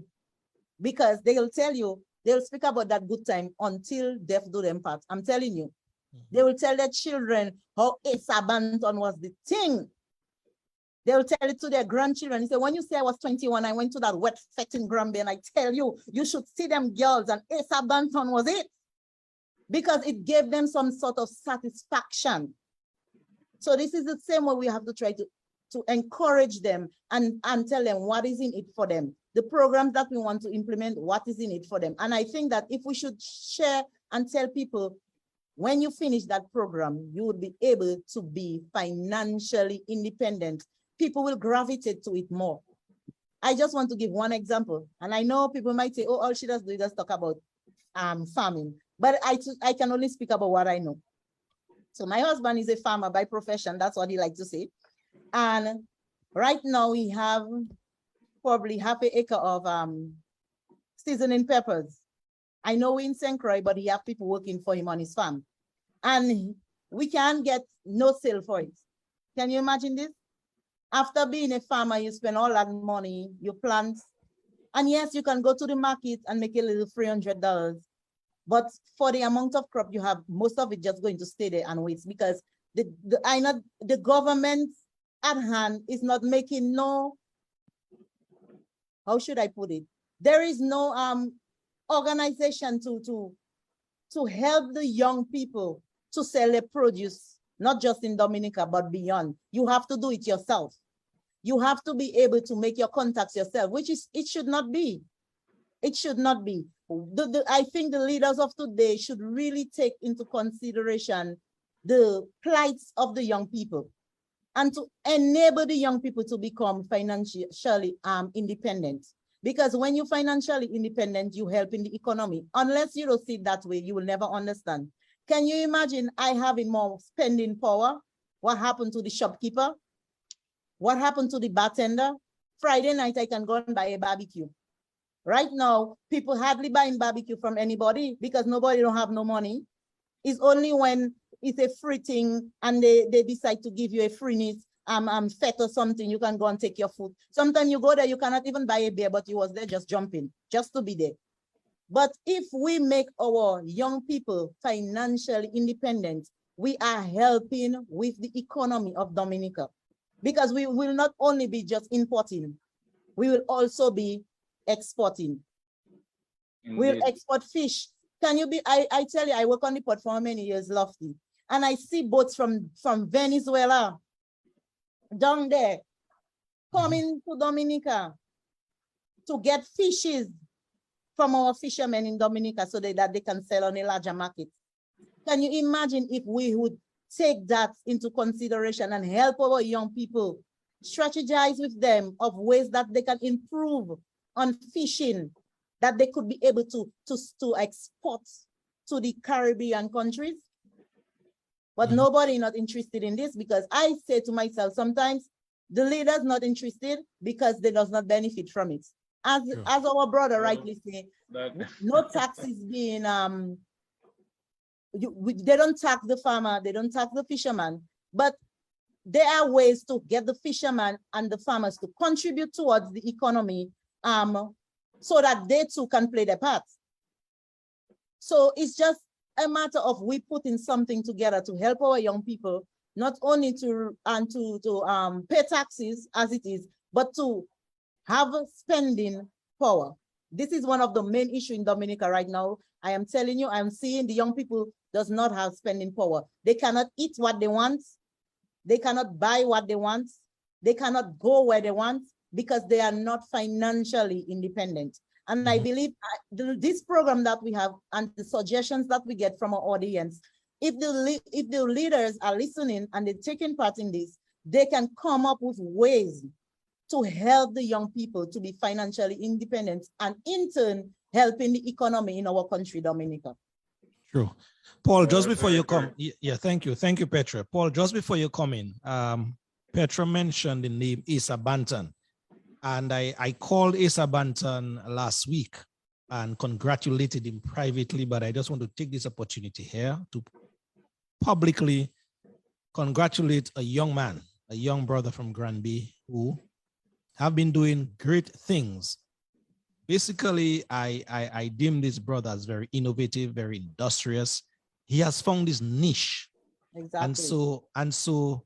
S2: because they'll tell you, they'll speak about that good time until death do them part. I'm telling you, they will tell their children how Asa Banton was the thing. They'll tell it to their grandchildren. They say, when you say I was 21, I went to that wet fete in Granby, and I tell you, you should see them girls, and Asa Banton was it. Because it gave them some sort of satisfaction. So this is the same way we have to try to encourage them and tell them what is in it for them. The programs that we want to implement, what is in it for them. And I think that if we should share and tell people, when you finish that program, you would be able to be financially independent. People will gravitate to it more. I just want to give one example. And I know people might say, oh, all she does do is just talk about farming. But I can only speak about what I know. So my husband is a farmer by profession. That's what he likes to say. And right now we have probably half an acre of seasoning peppers. I know we're in St. Croix, but he have people working for him on his farm. And we can't get no sale for it. Can you imagine this? After being a farmer, you spend all that money, you plant, and yes, you can go to the market and make a little $300. But for the amount of crop you have, most of it just going to stay there and waste, because the government at hand is not making no, how should I put it? There is no organization to help the young people to sell their produce, not just in Dominica, but beyond. You have to do it yourself. You have to be able to make your contacts yourself, which is, it should not be. It should not be. I think the leaders of today should really take into consideration the plights of the young people and to enable the young people to become financially independent. Because when you're financially independent, you help in the economy. Unless you don't see it that way, you will never understand. Can you imagine I having more spending power? What happened to the shopkeeper? What happened to the bartender? Friday night, I can go and buy a barbecue. Right now, people hardly buying barbecue from anybody because nobody don't have no money. It's only when it's a free thing and they decide to give you a freeness, fete or something, you can go and take your food. Sometimes you go there, you cannot even buy a beer, but you was there just jumping, just to be there. But if we make our young people financially independent, we are helping with the economy of Dominica, because we will not only be just importing, we will also be exporting. Indeed. We'll export fish. Can you be, I tell you, I work on the port for many years, Lofty, and I see boats from Venezuela down there coming to Dominica to get fishes from our fishermen in Dominica so that they can sell on a larger market. Can you imagine if we would take that into consideration and help our young people, strategize with them of ways that they can improve on fishing, that they could be able to export to the Caribbean countries? But nobody not interested in this, because I say to myself, sometimes the leaders not interested because they does not benefit from it. As our brother rightly say, no taxes being, they don't tax the farmer, they don't tax the fisherman, but there are ways to get the fisherman and the farmers to contribute towards the economy, so that they too can play their part. So it's just a matter of we putting something together to help our young people, not only to pay taxes as it is, but to have spending power. This is one of the main issues in Dominica right now. I am telling you, I'm seeing the young people does not have spending power. They cannot eat what they want. They cannot buy what they want. They cannot go where they want because they are not financially independent. And I believe this program that we have and the suggestions that we get from our audience, if the leaders are listening and they're taking part in this, they can come up with ways to help the young people to be financially independent and in turn helping the economy in our country, Dominica.
S1: True. Paul, just before you come, thank you. Thank you, Petra. Paul, just before you come in, Petra mentioned the name Asa Banton. And I called Asa Banton last week and congratulated him privately, but I just want to take this opportunity here to publicly congratulate a young man, a young brother from Granby who have been doing great things. Basically, I deem this brother as very innovative, very industrious. He has found his niche. Exactly. And so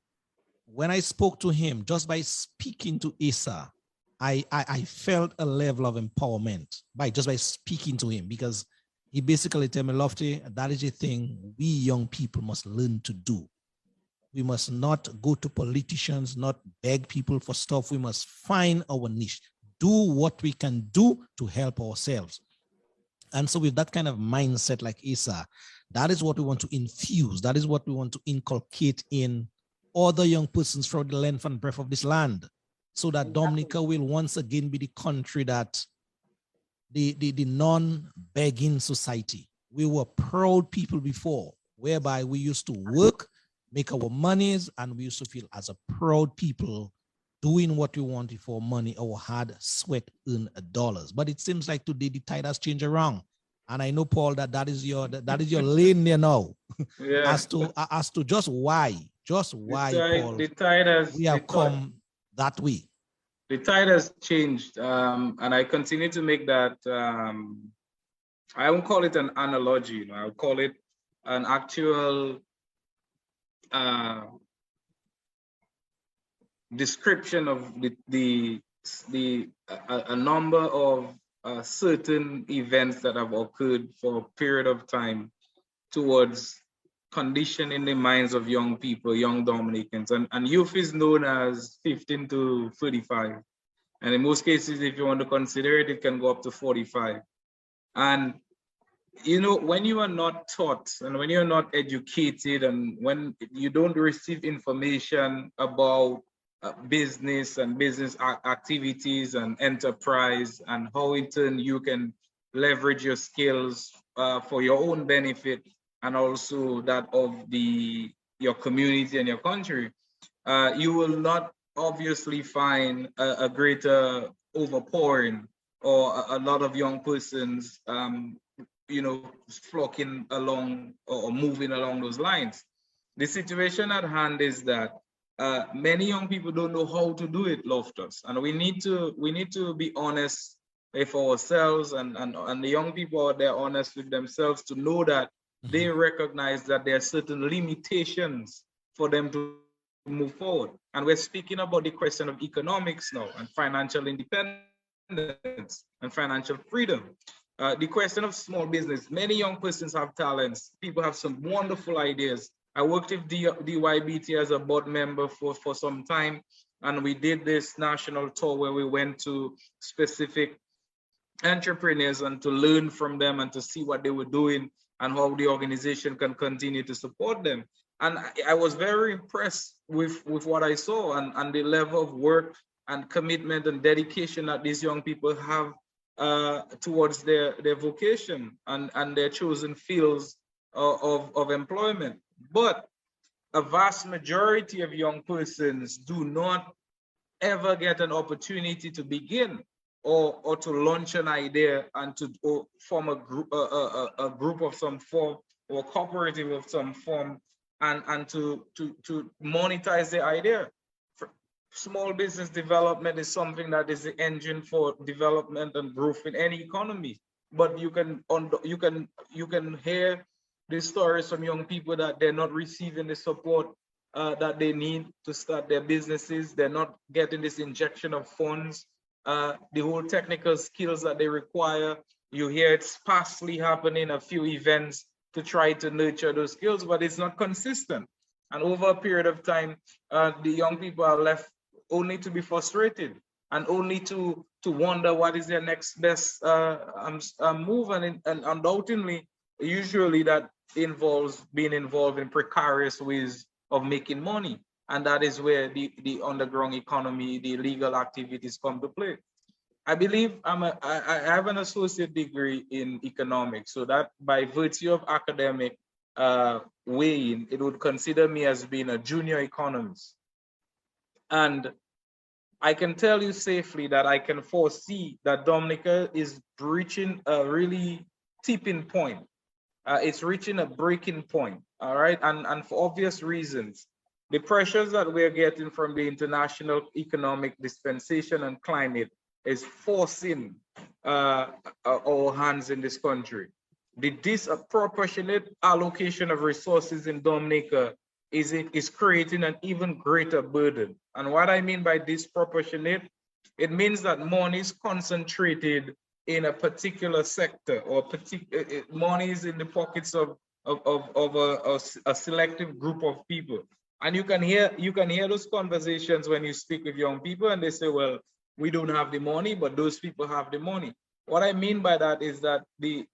S1: when I spoke to him, just by speaking to Asa, I felt a level of empowerment just by speaking to him, because he basically told me, Lofty, that is a thing we young people must learn to do. We must not go to politicians, not beg people for stuff. We must find our niche, do what we can do to help ourselves. And so with that kind of mindset like Asa, that is what we want to infuse. That is what we want to inculcate in other young persons throughout the length and breadth of this land, so that Dominica will once again be the country that the non-begging society. We were proud people before, whereby we used to work, make our monies, and we used to feel as a proud people doing what we wanted for money, our hard sweat earned dollars. But it seems like today the tide has changed around. And I know, Paul, that is your lane there now.
S3: Yeah.
S1: as to just why, Paul,
S3: The tide has
S1: we have come that way.
S3: The tide has changed, and I continue to make that. I won't call it an analogy. You know, I'll call it an actual description of a number of certain events that have occurred for a period of time towards conditioning the minds of young people, young Dominicans, and youth is known as 15 to 35. And in most cases, if you want to consider it, it can go up to 45. And, you know, when you are not taught and when you're not educated and when you don't receive information about business and business activities and enterprise and how in turn you can leverage your skills for your own benefit and also that of your community and your country, you will not obviously find a greater overpouring or a lot of young persons, you know, flocking along or moving along those lines. The situation at hand is that many young people don't know how to do it, Loftus, and we need to be honest with ourselves and the young people out there honest with themselves to know that they recognize that there are certain limitations for them to move forward. And we're speaking about the question of economics now and financial independence and financial freedom. The question of small business, many young persons have talents. People have some wonderful ideas. I worked with DYBT as a board member for some time, and we did this national tour where we went to specific entrepreneurs and to learn from them and to see what they were doing and how the organization can continue to support them. And I was very impressed with what I saw and the level of work and commitment and dedication that these young people have towards their vocation and their chosen fields of employment. But a vast majority of young persons do not ever get an opportunity to begin or to launch an idea and to form a group of some form or cooperative of some form and to monetize the idea. Small business development is something that is the engine for development and growth in any economy. But you can hear the stories from young people that they're not receiving the support that they need to start their businesses. They're not getting this injection of funds, the whole technical skills that they require. You hear it's sparsely happening, a few events to try to nurture those skills, but it's not consistent. And over a period of time, the young people are left only to be frustrated and only to wonder what is their next best move. And undoubtedly, usually that involves being involved in precarious ways of making money. And that is where the underground economy, the illegal activities come to play. I believe I have an associate degree in economics, so that by virtue of academic weighing, it would consider me as being a junior economist. And I can tell you safely that I can foresee that Dominica is reaching a really tipping point. It's reaching a breaking point, all right? And for obvious reasons. The pressures that we're getting from the international economic dispensation and climate is forcing our hands in this country. The disproportionate allocation of resources in Dominica is creating an even greater burden. And what I mean by disproportionate, it means that money is concentrated in a particular sector or money is in the pockets of a selective group of people. And you can hear those conversations when you speak with young people and they say, well, we don't have the money, but those people have the money. What I mean by that is that the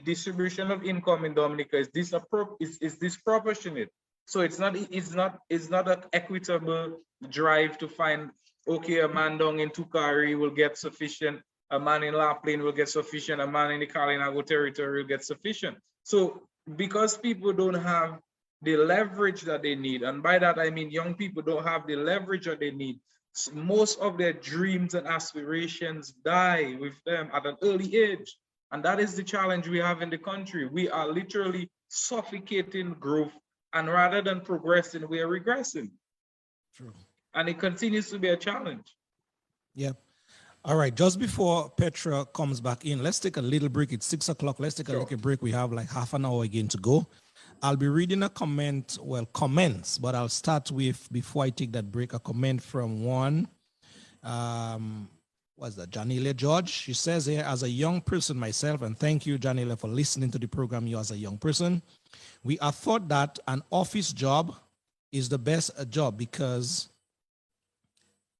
S3: distribution of income in Dominica is disproportionate. So it's not an equitable drive to find, okay, a man down in Tukari will get sufficient, a man in La Plaine will get sufficient, a man in the Kalinago territory will get sufficient. So because people don't have the leverage that they need, and by that I mean young people don't have the leverage that they need, most of their dreams and aspirations die with them at an early age. And that is the challenge we have in the country. We are literally suffocating growth, and rather than progressing, we are regressing.
S1: True.
S3: And it continues to be a challenge.
S1: Yeah. All right. Just before Petra comes back in, let's take a little break. It's 6 o'clock. Let's take a little break. We have like half an hour again to go. I'll be reading a comment, well, comments, but I'll start with, before I take that break, a comment from one, what's that, Janile George. She says here, as a young person myself, and thank you, Janile, for listening to the program, you as a young person, we are thought that an office job is the best job because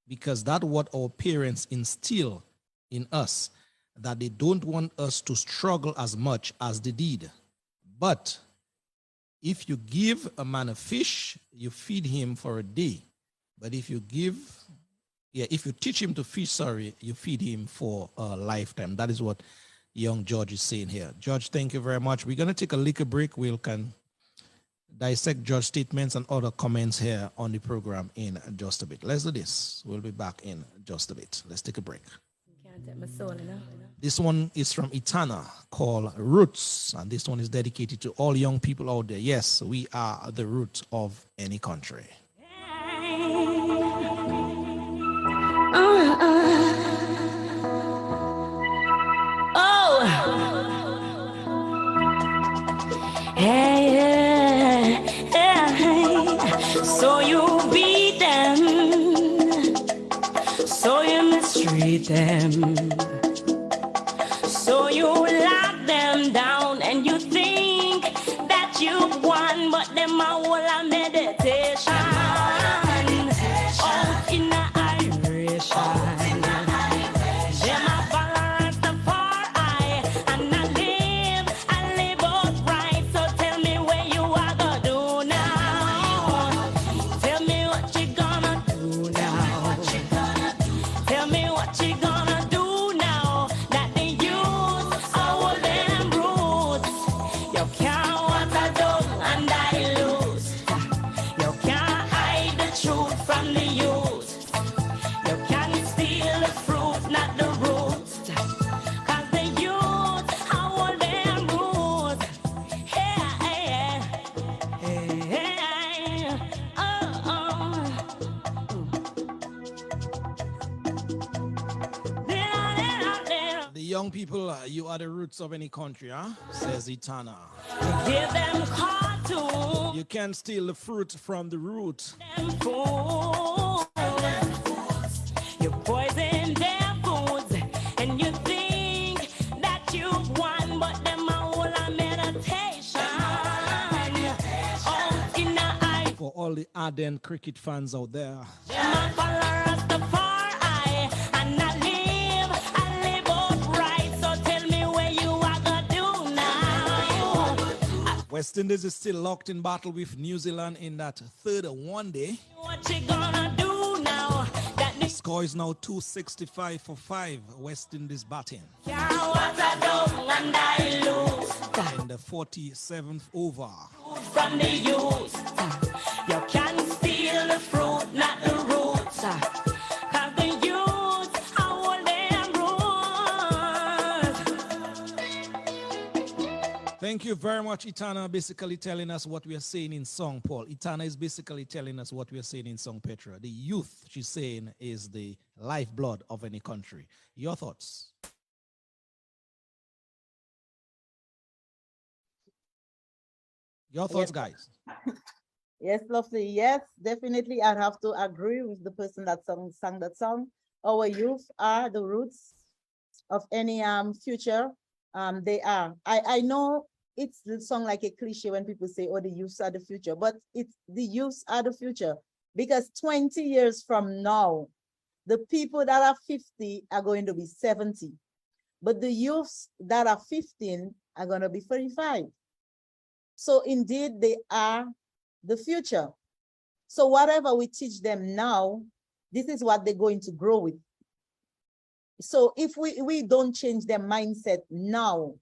S1: that's what our parents instill in us, that they don't want us to struggle as much as they did. But if you give a man a fish, you feed him for a day. But if you teach him to fish, you feed him for a lifetime. That is what young George is saying here. George, thank you very much. We're going to take a little break. We can dissect George's statements and other comments here on the program in just a bit. Let's do this. We'll be back in just a bit. Let's take a break.
S4: Can't take my soul enough.
S1: This one is from Itana, called Roots, and this one is dedicated to all young people out there. Yes, we are the root of any country.
S4: So you beat them, so you mistreat them, so you lock them down, and you think that you've won, but them are all a meditation. Out in the iration. Them a balance the far eye, and I live out right. So tell me where you are gonna do now. Tell me what you gonna do now. Tell me what you gonna do now. That the youth are all them roots. You can't water down and dilute. You can't hide the truth from the youth. You can't steal the fruit, not the roots. Cause the youth are all them roots. Hey,
S1: The young people, you are the roots of any country, huh? Says Itana.
S4: give them cartoons,
S1: You can't steal the fruit from the root.
S4: them fools. You poison their foods, and you think that you've won, but them are all a meditation. Out in the eye,
S1: For all the ardent cricket fans out there,
S4: them a follow Rastafari, and I live out right. So tell me where you are gonna do now.
S1: West Indies is still locked in battle with New Zealand in that third one day.
S4: What you gonna do now? That the
S1: Score is now 265 for 5. West Indies batting
S4: can't water down and dilute.
S1: in the 47th over.
S4: From the youth, you can't steal the fruit, not the roots. Cause the youth are all them roots.
S1: Thank you very much, Itana, basically telling us what we are saying in song, Paul. Itana is basically telling us what we are saying in song, Petra. The youth, she's saying, is the lifeblood of any country. Your thoughts? Your thoughts, guys?
S2: Yes, lovely. Yes, definitely. I'd have to agree with the person that sang that song. Our youth are the roots of any future. They are. I know it's the song like a cliche when people say, "Oh, the youths are the future," but it's the youths are the future, because 20 years from now, the people that are 50 are going to be 70, but the youths that are 15 are going to be 35. So indeed, they are the future. So whatever we teach them now, this is what they're going to grow with. So if we don't change their mindset now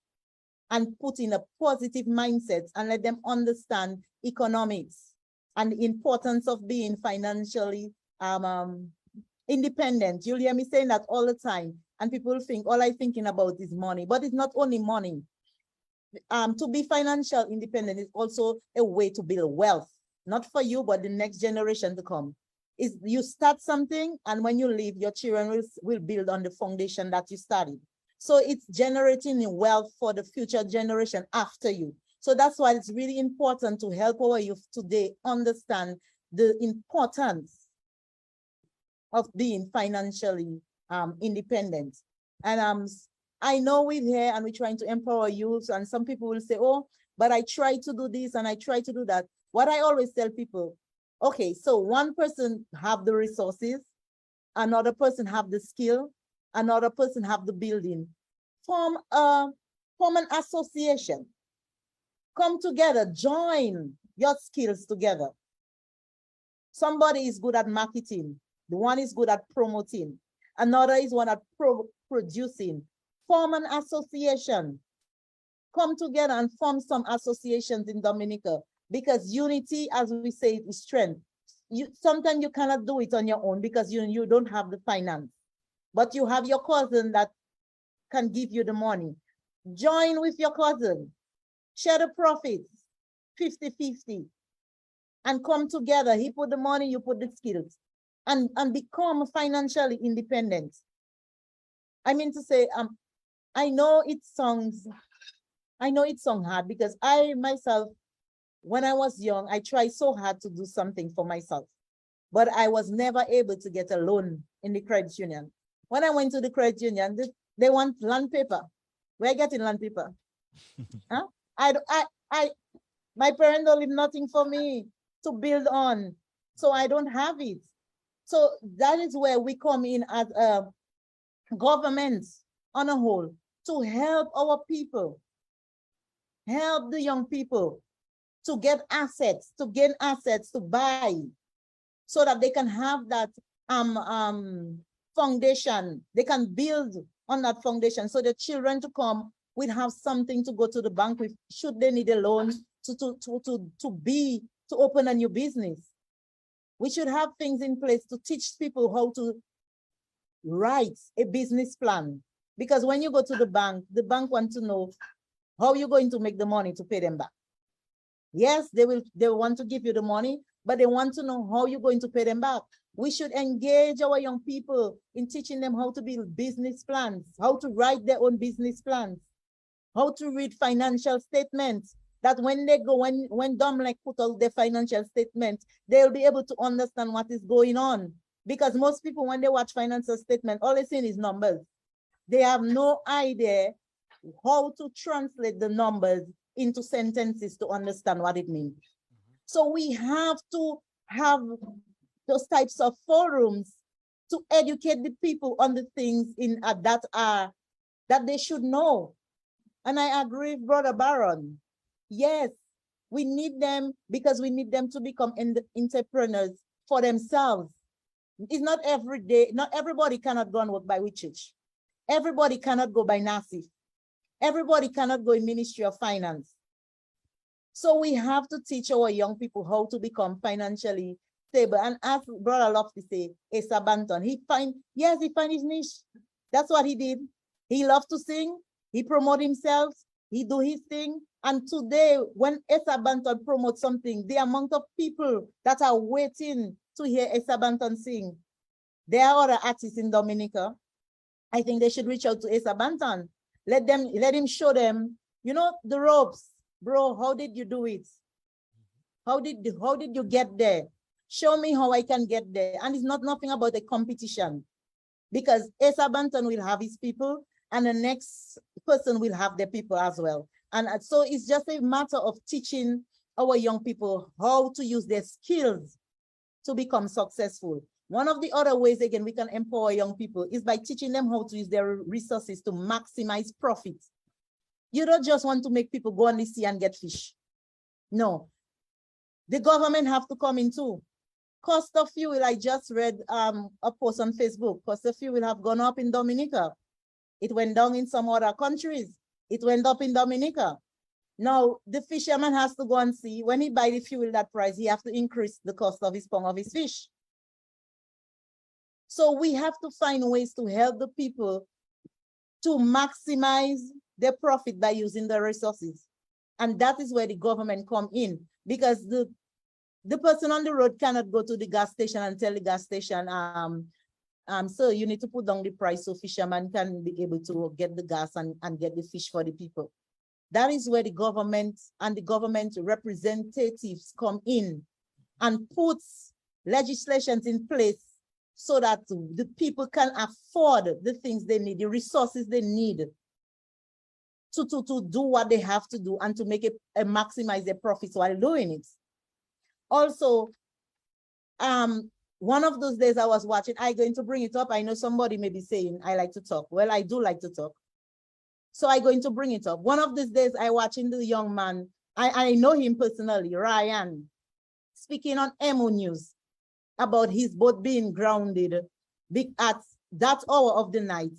S2: and put in a positive mindset and let them understand economics and the importance of being financially independent. You'll hear me saying that all the time. and people think all I'm thinking about is money, but it's not only money. To be financial independent is also a way to build wealth, not for you, but the next generation to come. Is you start something, and when you leave, your children will build on the foundation that you started. So it's generating wealth for the future generation after you. So that's why it's really important to help our youth today understand the importance of being financially independent. And I know we're here and we're trying to empower youth, and some people will say, oh, but I try to do this and I try to do that. What I always tell people, okay, so one person have the resources, another person have the skill, another person have the building. Form an association. Come together, join your skills together. Somebody is good at marketing. The one is good at promoting. Another is one at producing. Form an association. Come together and form some associations in Dominica, because unity, as we say, is strength. Sometimes you cannot do it on your own because you don't have the finance, but you have your cousin that can give you the money. Join with your cousin, share the profits, 50-50, and come together. He put the money, you put the skills, and become financially independent. I mean to say, I know it sounds hard, because I myself, when I was young, I tried so hard to do something for myself, but I was never able to get a loan in the credit union. When I went to the credit union, they want land paper. We're getting land paper. Huh? My parents don't leave nothing for me to build on, so I don't have it. So that is where we come in as a government on a whole, to help our people, help the young people to get assets, to gain assets, to buy, so that they can have that foundation. They can build on that foundation, so the children to come will have something to go to the bank with, should they need a loan to open a new business. We should have things in place to teach people how to write a business plan, because when you go to the bank wants to know how you're going to make the money to pay them back. Yes, they want to give you the money, but they want to know how you're going to pay them back. We should engage our young people in teaching them how to build business plans, how to write their own business plans, how to read financial statements, that when they go, when Dominic put out their financial statement, they'll be able to understand what is going on. Because most people, when they watch financial statement, all they see is numbers. They have no idea how to translate the numbers into sentences to understand what it means. So we have to have those types of forums to educate the people on the things that they should know. And I agree with Brother Baron. Yes, we need them, because we need them to become entrepreneurs for themselves. It's not every day, not everybody cannot go and work by Wichich. Everybody cannot go by NASIF. Everybody cannot go in Ministry of Finance. So we have to teach our young people how to become financially stable. And as Brother Lofty say, Asa Banton, he find his niche. That's what he did. He loved to sing. He promote himself. He do his thing. And today, when Asa Banton promotes something, the amount of people that are waiting to hear Asa Banton sing, there are other artists in Dominica. I think they should reach out to Asa Banton. Let him show them, the ropes. Bro, how did you do it? How did you get there? Show me how I can get there. And it's nothing about a competition, because Asa Banton will have his people, and the next person will have their people as well. And so it's just a matter of teaching our young people how to use their skills to become successful. One of the other ways, again, we can empower young people is by teaching them how to use their resources to maximize profit. You don't just want to make people go on the sea and get fish. No. The government have to come in too. Cost of fuel, I just read a post on Facebook. Cost of fuel have gone up in Dominica. It went down in some other countries. It went up in Dominica. Now, the fisherman has to go and see, when he buy the fuel that price, he have to increase the cost of his pound of his fish. So we have to find ways to help the people to maximize their profit by using the resources. And that is where the government come in, because the person on the road cannot go to the gas station and tell the gas station, so you need to put down the price so fishermen can be able to get the gas and get the fish for the people. That is where the government and the government representatives come in and puts legislations in place so that the people can afford the things they need, the resources they need to do what they have to do and to make it maximize their profits while doing it. Also, one of those days I was watching, I'm going to bring it up. I know somebody may be saying, I like to talk. Well, I do like to talk. So I'm going to bring it up. One of these days I watching the young man, I know him personally, Ryan, speaking on Emo News about his boat being grounded at that hour of the night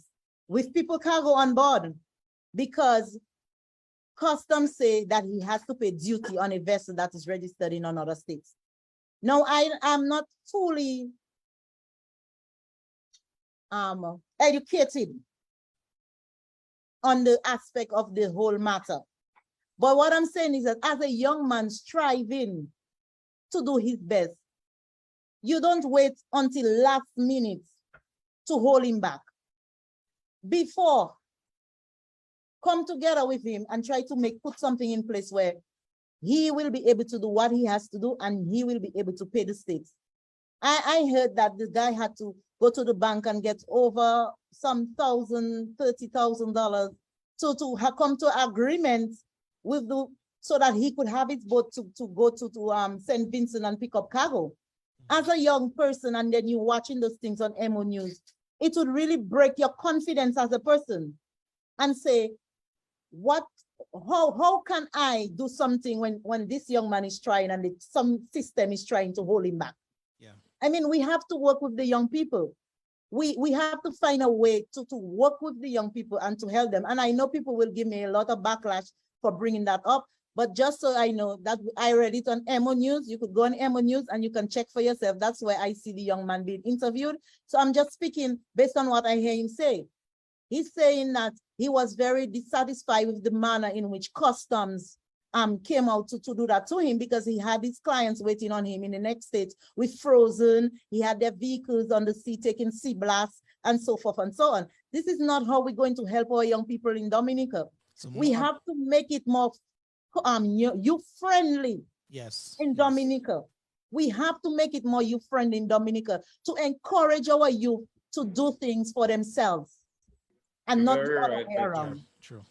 S2: with people cargo on board because customs say that he has to pay duty on a vessel that is registered in another state. Now, I am not fully educated on the aspect of the whole matter. But what I'm saying is that as a young man striving to do his best, you don't wait until last minute to hold him back. Before, come together with him and try to put something in place where he will be able to do what he has to do and he will be able to pay the stakes. I heard that the guy had to go to the bank and get over some $30,000 to come to agreement with so that he could have his boat to go to St. Vincent and pick up cargo. As a young person, and then you watching those things on Emo News, it would really break your confidence as a person and say, how can I do something when this young man is trying and some system is trying to hold him back?
S1: Yeah.
S2: I mean, we have to work with the young people. We have to find a way to work with the young people and to help them. And I know people will give me a lot of backlash for bringing that up, but just so I know that I read it on Emo News, you could go on Emo News and you can check for yourself. That's where I see the young man being interviewed. So I'm just speaking based on what I hear him say. He's saying that he was very dissatisfied with the manner in which customs came out to do that to him, because he had his clients waiting on him in the next state with frozen. He had their vehicles on the sea taking sea blasts and so forth and so on. This is not how we're going to help our young people in Dominica. So we have to make it more youth-friendly.
S1: Yes.
S2: In Dominica. We have to make it more youth-friendly in Dominica to encourage our youth to do things for themselves and not the other way around.
S1: True.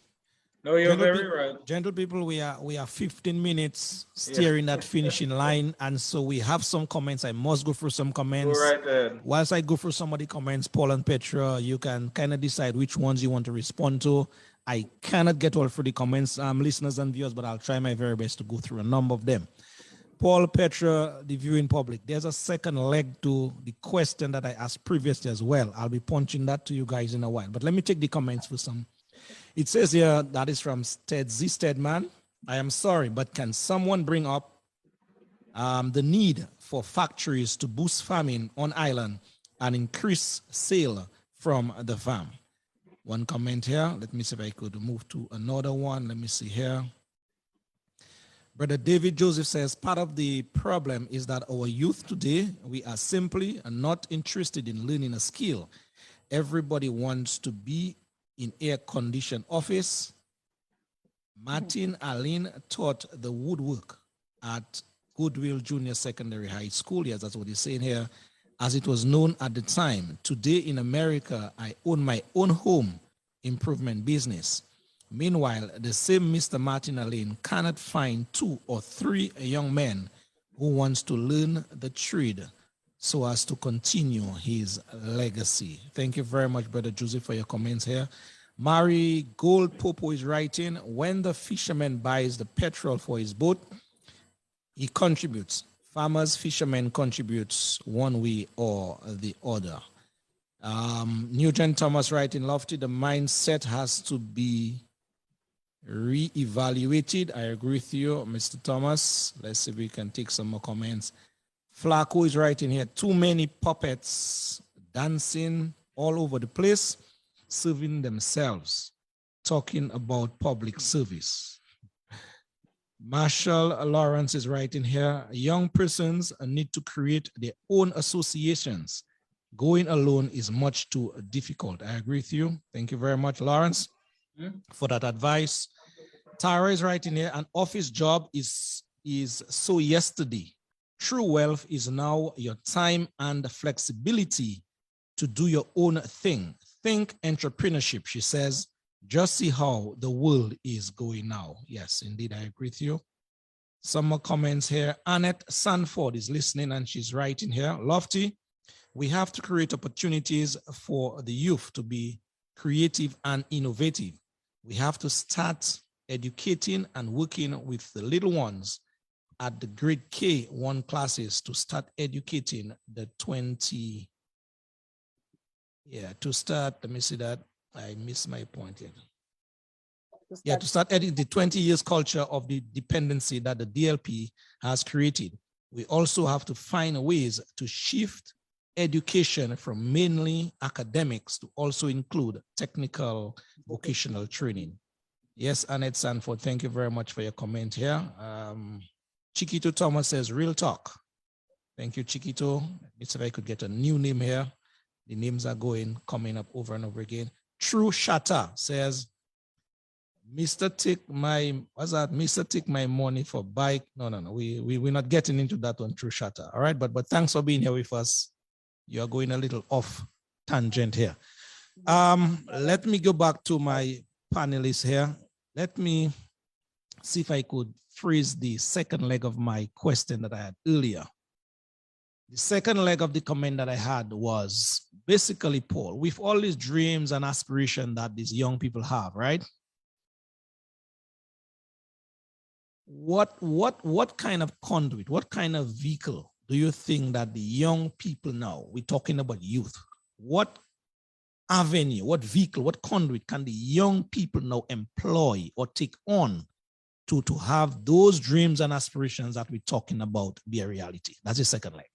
S3: No, you're very right.
S1: Gentle people, we are 15 minutes steering that finishing line, and so we have some comments. I must go through some comments.
S3: Go right ahead.
S1: Whilst I go through some of the comments, Paul and Petra, you can kind of decide which ones you want to respond to. I cannot get all through the comments, listeners and viewers, but I'll try my very best to go through a number of them. Paul, Petra, the viewing public, there's a second leg to the question that I asked previously as well. I'll be punching that to you guys in a while, but let me take the comments for some. It says here, that is from Stedman. I am sorry, but can someone bring up the need for factories to boost farming on island and increase sale from the farm? One comment here. Let me see if I could move to another one. Let me see here. Brother David Joseph says, part of the problem is that our youth today, we are simply not interested in learning a skill. Everybody wants to be in air-conditioned office. Martin Allen taught the woodwork at Goodwill Junior Secondary High School. Yes, that's what he's saying here. As it was known at the time. Today in America, I own my own home improvement business. Meanwhile, the same Mr. Martin Allen cannot find 2 or 3 young men who wants to learn the trade so as to continue his legacy. Thank you very much, Brother Joseph, for your comments here. Mary Gold Popo is writing, when the fisherman buys the petrol for his boat, he contributes. Farmers, fishermen contributes one way or the other. Nugent Thomas writing, Lofty, the mindset has to be re-evaluated. I agree with you, Mr. Thomas. Let's see if we can take some more comments. Flacco is writing here, too many puppets dancing all over the place. serving themselves, talking about public service. Marshall Lawrence is writing here, young persons need to create their own associations. Going alone is much too difficult. I agree with you. Thank you very much, Lawrence, for that advice. Tara is writing here, an office job is so yesterday. True wealth is now your time and flexibility to do your own thing. Think entrepreneurship, she says. Just see how the world is going now. Yes, indeed, I agree with you. Some more comments here. Annette Sanford is listening and she's writing here. Lofty, we have to create opportunities for the youth to be creative and innovative. We have to start educating and working with the little ones at the grade K1 classes to start educating the 20. Yeah, to start, let me see that. I missed my point here. To start editing the 20 years culture of the dependency that the DLP has created. We also have to find ways to shift education from mainly academics to also include technical vocational training. Yes, Annette Sanford, thank you very much for your comment here. Chiquito Thomas says, real talk. Thank you, Chiquito. Let me see if I could get a new name here. The names are coming up over and over again. True Shatter says, Mr. Take my, what's that? Mr. Take my money for bike. No. We're not getting into that one, True Shatter. All right, but thanks for being here with us. You're going a little off tangent here. Let me go back to my panelists here. Let me see if I could phrase the second leg of my question that I had earlier. The second leg of the comment that I had was basically, Paul, with all these dreams and aspirations that these young people have, right? What kind of conduit, what kind of vehicle do you think that the young people now, we're talking about youth, what avenue, what vehicle, what conduit can the young people now employ or take on to have those dreams and aspirations that we're talking about be a reality? That's the second leg.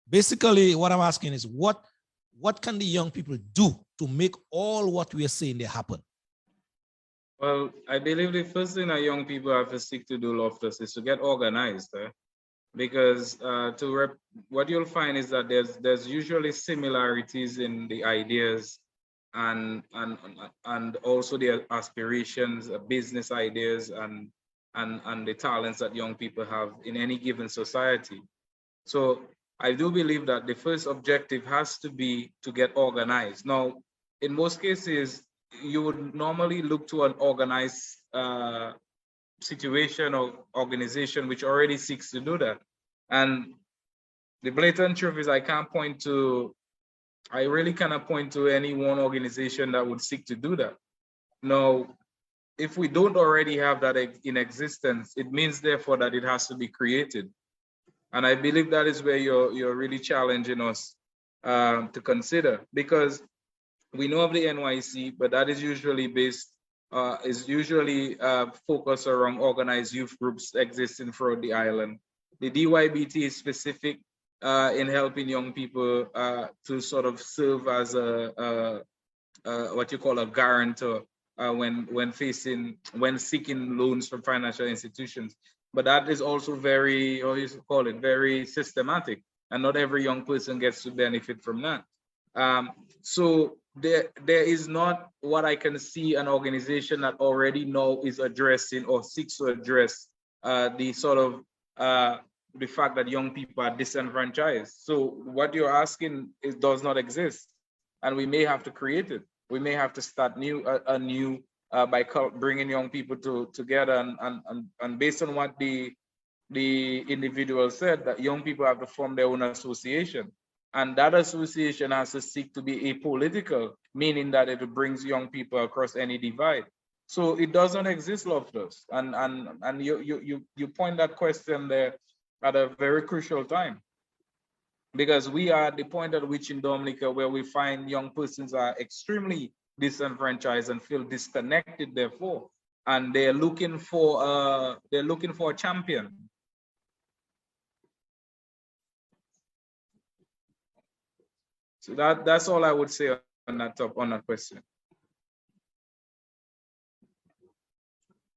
S1: Basically, what I'm asking is what can the young people do to make all what we are saying there happen?
S3: Well, I believe the first thing that young people have to seek to do, Loftus, is to get organized. Because what you'll find is that there's usually similarities in the ideas and also the aspirations, business ideas, and the talents that young people have in any given society. So I do believe that the first objective has to be to get organized. Now, in most cases, you would normally look to an organized situation or organization which already seeks to do that. And the blatant truth is I really cannot point to any one organization that would seek to do that. Now, if we don't already have that in existence, it means therefore that it has to be created. And I believe that is where you're really challenging us to consider, because we know of the NYC, but that is usually focused around organized youth groups existing throughout the island. The DYBT is specific in helping young people to sort of serve as what you call a guarantor when seeking loans from financial institutions. But that is also very, very systematic, and not every young person gets to benefit from that. So there is not what I can see an organization that already now is addressing or seeks to address the sort of the fact that young people are disenfranchised. So what you're asking does not exist, and we may have to create it. We may have to start anew by bringing young people together and based on what the individual said, that young people have to form their own association, and that association has to seek to be apolitical, meaning that it brings young people across any divide. So it doesn't exist, Loftus, and you point that question there at a very crucial time, because we are at the point at which in Dominica where we find young persons are extremely disenfranchised and feel disconnected, therefore, and they're looking for a champion. So that's all I would say on that question.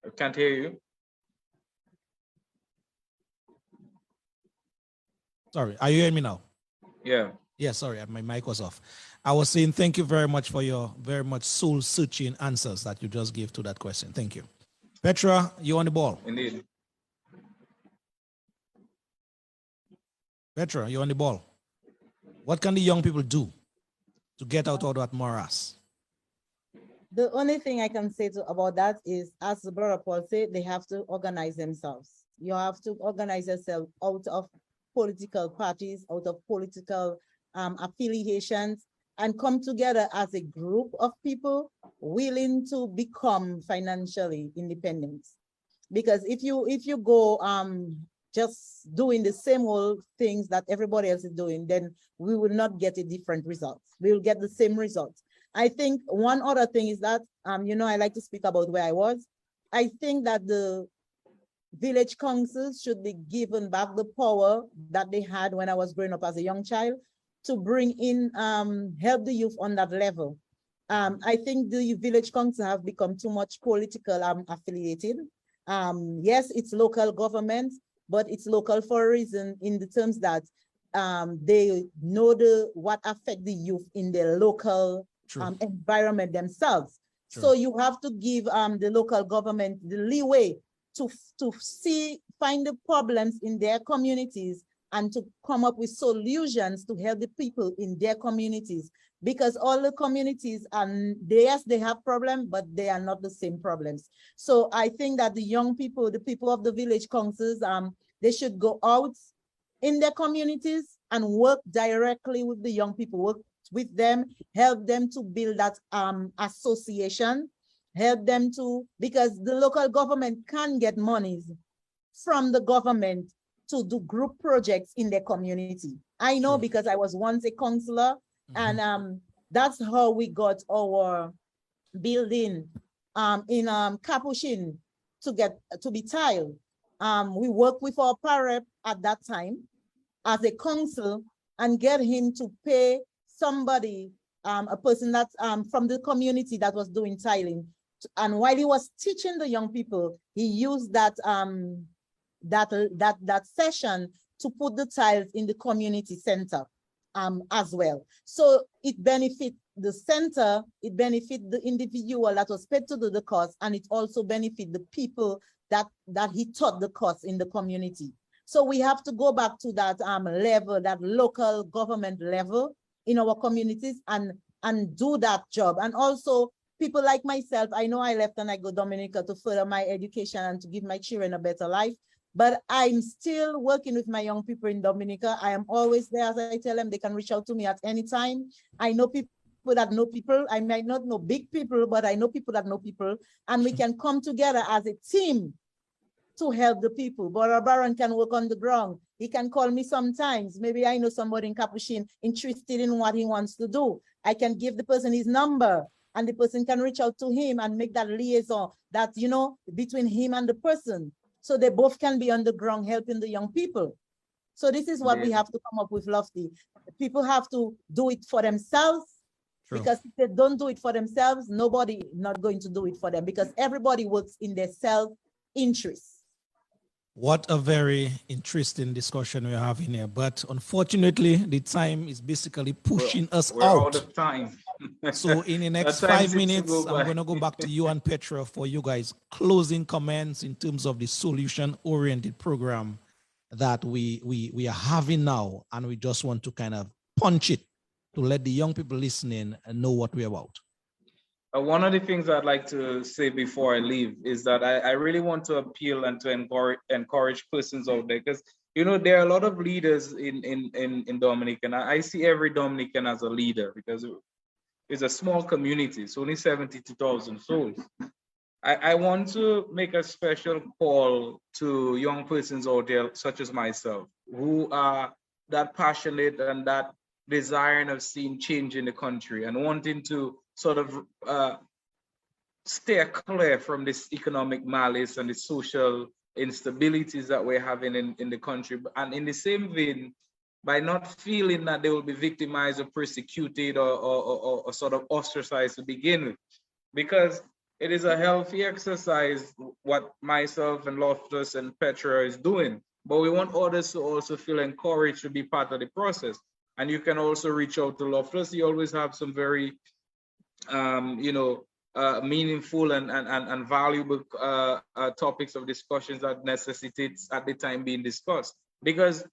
S3: I can't hear you.
S1: Sorry, are you hearing me now?
S3: Yeah.
S1: Yeah, sorry, my mic was off. I was saying thank you very much for your very much soul-searching answers that you just gave to that question. Thank you. Petra, you on the ball.
S3: Indeed.
S1: Petra, you on the ball. What can the young people do to get out of that morass?
S2: The only thing I can say about that is, as the brother Paul said, they have to organize themselves. You have to organize yourself out of political parties, out of political affiliations, and come together as a group of people willing to become financially independent. Because if you go just doing the same old things that everybody else is doing, then we will not get a different result. We will get the same results. I think one other thing is that, I like to speak about where I was. I think that the village councils should be given back the power that they had when I was growing up as a young child to bring in, help the youth on that level. I think the village council have become too much political affiliated. Yes, it's local government, but it's local for a reason in the terms that they know what affect the youth in their local environment themselves. True. So you have to give the local government the leeway to find the problems in their communities and to come up with solutions to help the people in their communities. Because all the communities, yes, they have problems, but they are not the same problems. So I think that the young people, the people of the village councils, they should go out in their communities and work directly with the young people, work with them, help them to build that association, help them to, because the local government can get monies from the government to do group projects in their community. I know because I was once a counselor, and that's how we got our building in Capuchin to be tiled. We worked with our parrot at that time as a council and get him to pay somebody, a person that's from the community that was doing tiling. And while he was teaching the young people, he used that session to put the tiles in the community center as well. So it benefits the center, it benefits the individual that was paid to do the course, and it also benefits the people that he taught the course in the community. So we have to go back to that level, that local government level in our communities and do that job. And also people like myself, I know I left and I go Dominica to further my education and to give my children a better life, but I'm still working with my young people in Dominica. I am always there. As I tell them, they can reach out to me at any time. I know people that know people. I might not know big people, but I know people that know people, and we can come together as a team to help the people. Brother Baron can work on the ground. He can call me sometimes. Maybe I know somebody in Capuchin interested in what he wants to do. I can give the person his number, and the person can reach out to him and make that liaison that, between him and the person. So they both can be on the ground helping the young people. So this is what we have to come up with, Lofty. People have to do it for themselves. True. Because if they don't do it for themselves, nobody not going to do it for them, because everybody works in their self-interest.
S1: What a very interesting discussion we're having here. But unfortunately, the time is basically pushing us
S3: we're
S1: out.
S3: Out of time.
S1: So in the next 5 minutes, I'm going to go back to you and Petra for you guys closing comments in terms of the solution-oriented program that we are having now. And we just want to kind of punch it to let the young people listening know what we're about.
S3: One of the things I'd like to say before I leave is that I really want to appeal and to encourage persons out there, because there are a lot of leaders in Dominican. I see every Dominican as a leader because it's a small community. It's only 72,000 souls. I want to make a special call to young persons out there, such as myself, who are that passionate and that desiring of seeing change in the country and wanting to sort of steer clear from this economic malice and the social instabilities that we're having in the country. And in the same vein, by not feeling that they will be victimized or persecuted or sort of ostracized to begin with. Because it is a healthy exercise, what myself and Loftus and Petra is doing. But we want others to also feel encouraged to be part of the process. And you can also reach out to Loftus. He always have some very, meaningful and valuable topics of discussions that necessitates at the time being discussed. Because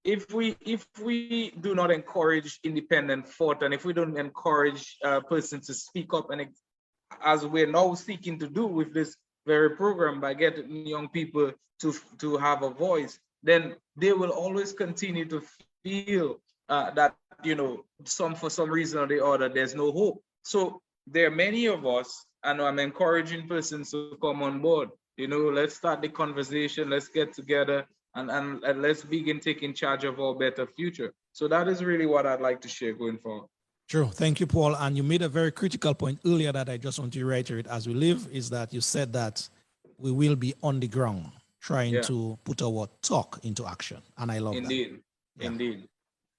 S3: if we do not encourage independent thought, and if we don't encourage persons to speak up, and as we're now seeking to do with this very program by getting young people to have a voice, then they will always continue to feel that for some reason or the other there's no hope. So there are many of us, and I'm encouraging persons to come on board. Let's start the conversation, let's get together, and let's begin taking charge of our better future. So that is really what I'd like to share going forward.
S1: True. Thank you, Paul. And you made a very critical point earlier that I just want to reiterate as we live, is that you said that we will be on the ground trying to put our talk into action. And I love that.
S3: Indeed.
S1: Yeah.
S3: Indeed.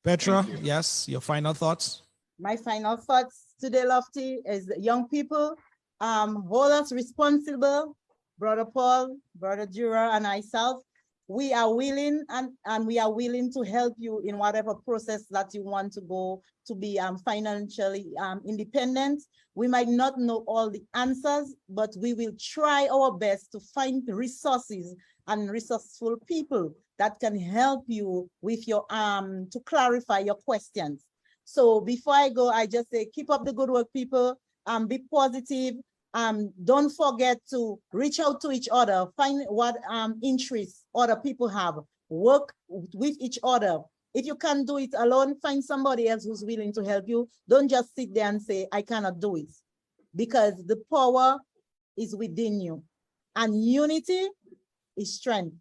S1: Petra, yes, your final thoughts?
S2: My final thoughts today, Lofty, is young people, hold us responsible. Brother Paul, Brother Jura, and myself, we are willing and we are willing to help you in whatever process that you want to go to be financially independent. We might not know all the answers, but we will try our best to find resources and resourceful people that can help you with your to clarify your questions. So before I go, I just say keep up the good work, people. Be positive. Don't forget to reach out to each other, find what interests other people have, work with each other. If you can't do it alone, find somebody else who's willing to help you. Don't just sit there and say, I cannot do it, because the power is within you. And unity is strength.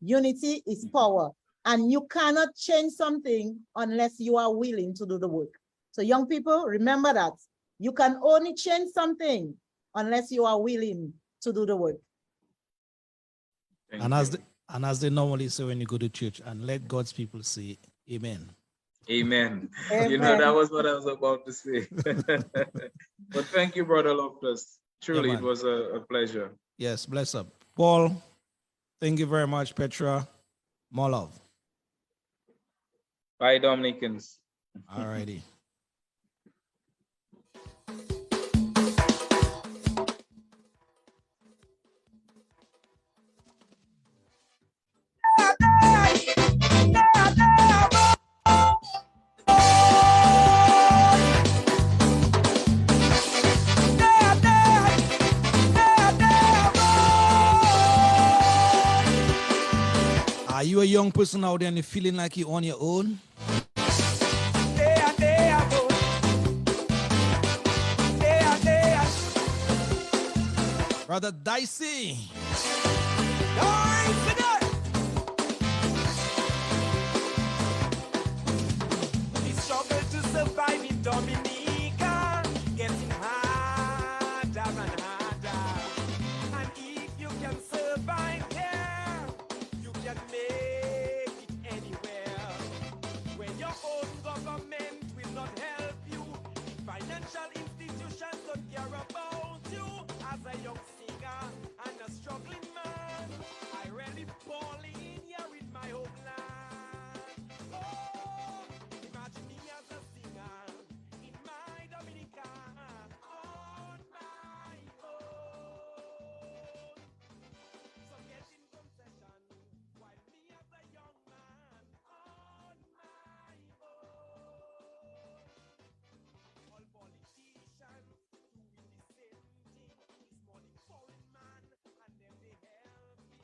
S2: Unity is power. And you cannot change something unless you are willing to do the work. So young people, remember that. You can only change something unless you are willing to do the work.
S1: And as they normally say when you go to church, and let God's people say amen.
S3: Amen.
S2: Amen.
S3: That was what I was about to say. But thank you, Brother Loftus. Truly, it was a pleasure.
S1: Yes, bless up. Paul, thank you very much. Petra, more love.
S3: Bye, Dominicans.
S1: All righty. Are you a young person out there and you're feeling like you're on your own? Brother Dicey.
S5: The struggle to survive in Dominica, getting harder and harder. And if you can survive here, you can make it anywhere. When your own government will not help you, financial institutions don't care about you. As a young singer and a struggling man, I really fall in here with my homeland. Oh, imagine me as a singer in my Dominica on my own. So getting concession while me as a young man on my own. All politicians doing the same thing. This morning foreign man and then they help me.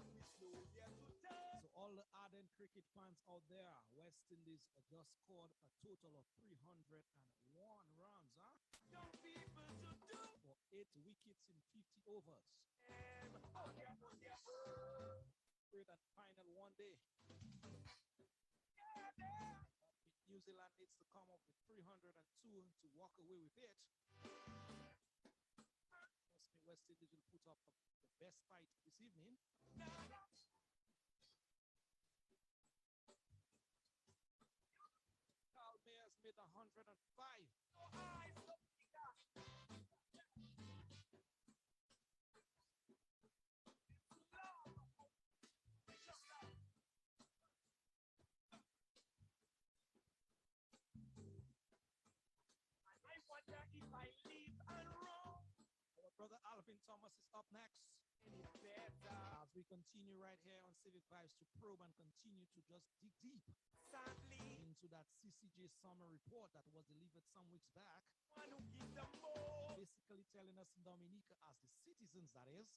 S5: We slow there to tell.
S1: So all the ardent cricket fans out there, West Indies just scored a total of 301 runs,
S5: Young people to do.
S1: for 8 wickets in 50 overs. Great and final one day. New Zealand needs to come up with 302 to walk away with it. Trust me, West Indies will put up the best fight this evening.
S6: transmit 105.
S5: I wonder if I live and wrong.
S6: Our brother Alvin Thomas is up next.
S5: Any better.
S6: As we continue right here on Civic Vibes to probe and continue to just dig deep
S5: Sadly,
S6: into that CCJ summer report that was delivered some weeks back,
S5: one who gives the most.
S6: basically telling us in Dominica, as the citizens that is,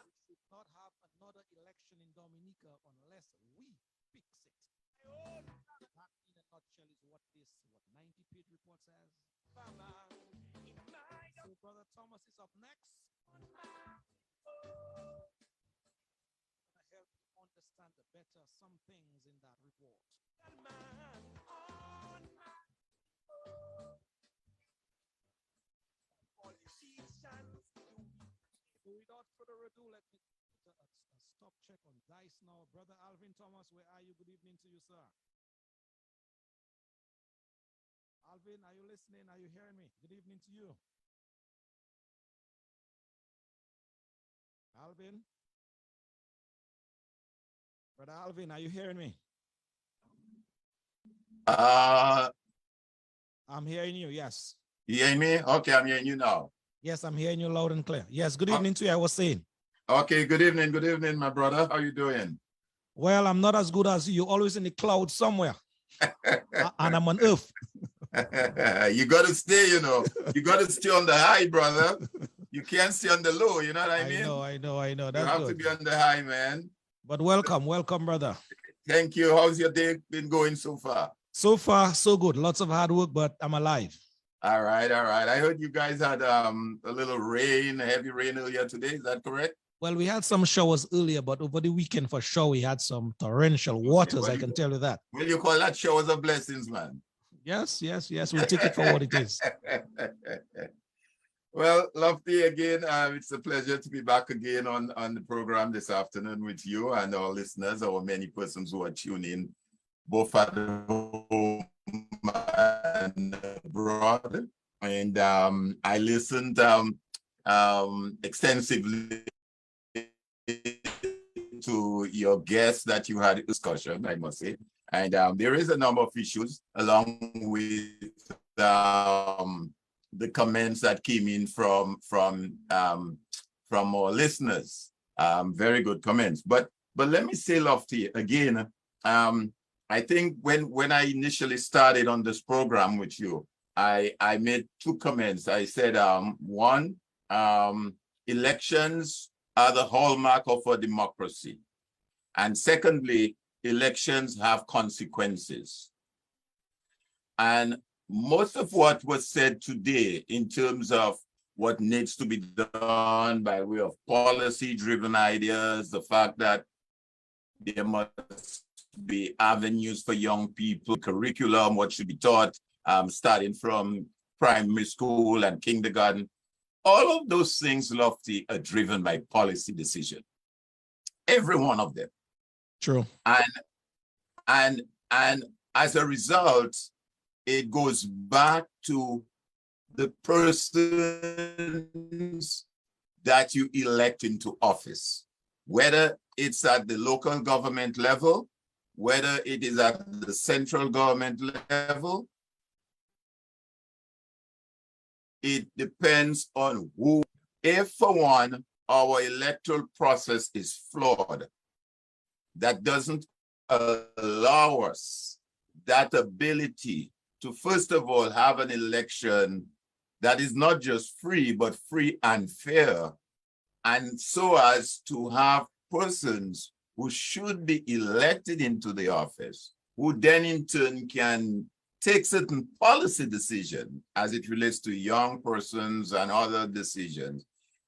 S6: we should not have another election in Dominica unless we fix it. That, in a nutshell, is what this 90-page report says.
S5: In my
S6: So, Brother Thomas is up next. Help you understand better some things in that report.
S5: man on politicians.
S6: So without further ado, let me put a stop check on dice now. Brother Alvin Thomas, where are you? Good evening to you, sir. Alvin, are you listening? Are you hearing me? Good evening to you. Alvin? Brother Alvin, are you hearing me? I'm hearing you, yes.
S7: You hear me? Okay, I'm hearing you now.
S6: Yes, I'm hearing you loud and clear. Yes, good evening to you, I was saying.
S7: Okay, good evening, my brother. How you doing?
S6: Well, I'm not as good as you. You're always in the cloud somewhere. And I'm on earth.
S7: You got to stay, you know. You got to stay on the high, brother. You can't stay on the low, you know what I mean?
S6: I know.
S7: You
S6: That's
S7: have
S6: good.
S7: to be on the high, man.
S6: But welcome, brother.
S7: Thank you. How's your day been going so far?
S6: So far, so good. Lots of hard work, but I'm alive.
S7: All right. I heard you guys had a little rain, heavy rain earlier today. Is that correct?
S6: Well, we had some showers earlier, but over the weekend for sure, we had some torrential waters,
S7: well,
S6: I can tell you that.
S7: Will you call that showers of blessings, man?
S6: Yes. We'll take it for what it is.
S7: Well, Lofty, again, it's a pleasure to be back again on the program this afternoon with you and our listeners, our many persons who are tuning in, both at home and abroad. And I listened extensively to your guests that you had a discussion, I must say. And there is a number of issues along with the comments that came in from our listeners. Very good comments. But let me say, Lofty, again, I think when I initially started on this program with you, I made two comments. I said, one, elections are the hallmark of a democracy. And secondly, elections have consequences. And most of what was said today in terms of what needs to be done by way of policy-driven ideas, the fact that there must be avenues for young people, curriculum, what should be taught, starting from primary school and kindergarten, all of those things, Lofty, are driven by policy decision. Every one of them.
S6: True.
S7: And as a result, it goes back to the persons that you elect into office, whether it's at the local government level, whether it is at the central government level. It depends on who. If, for one, our electoral process is flawed, that doesn't allow us that ability to, first of all, have an election that is not just free, but free and fair, and so as to have persons who should be elected into the office, who then in turn can take certain policy decisions as it relates to young persons and other decisions,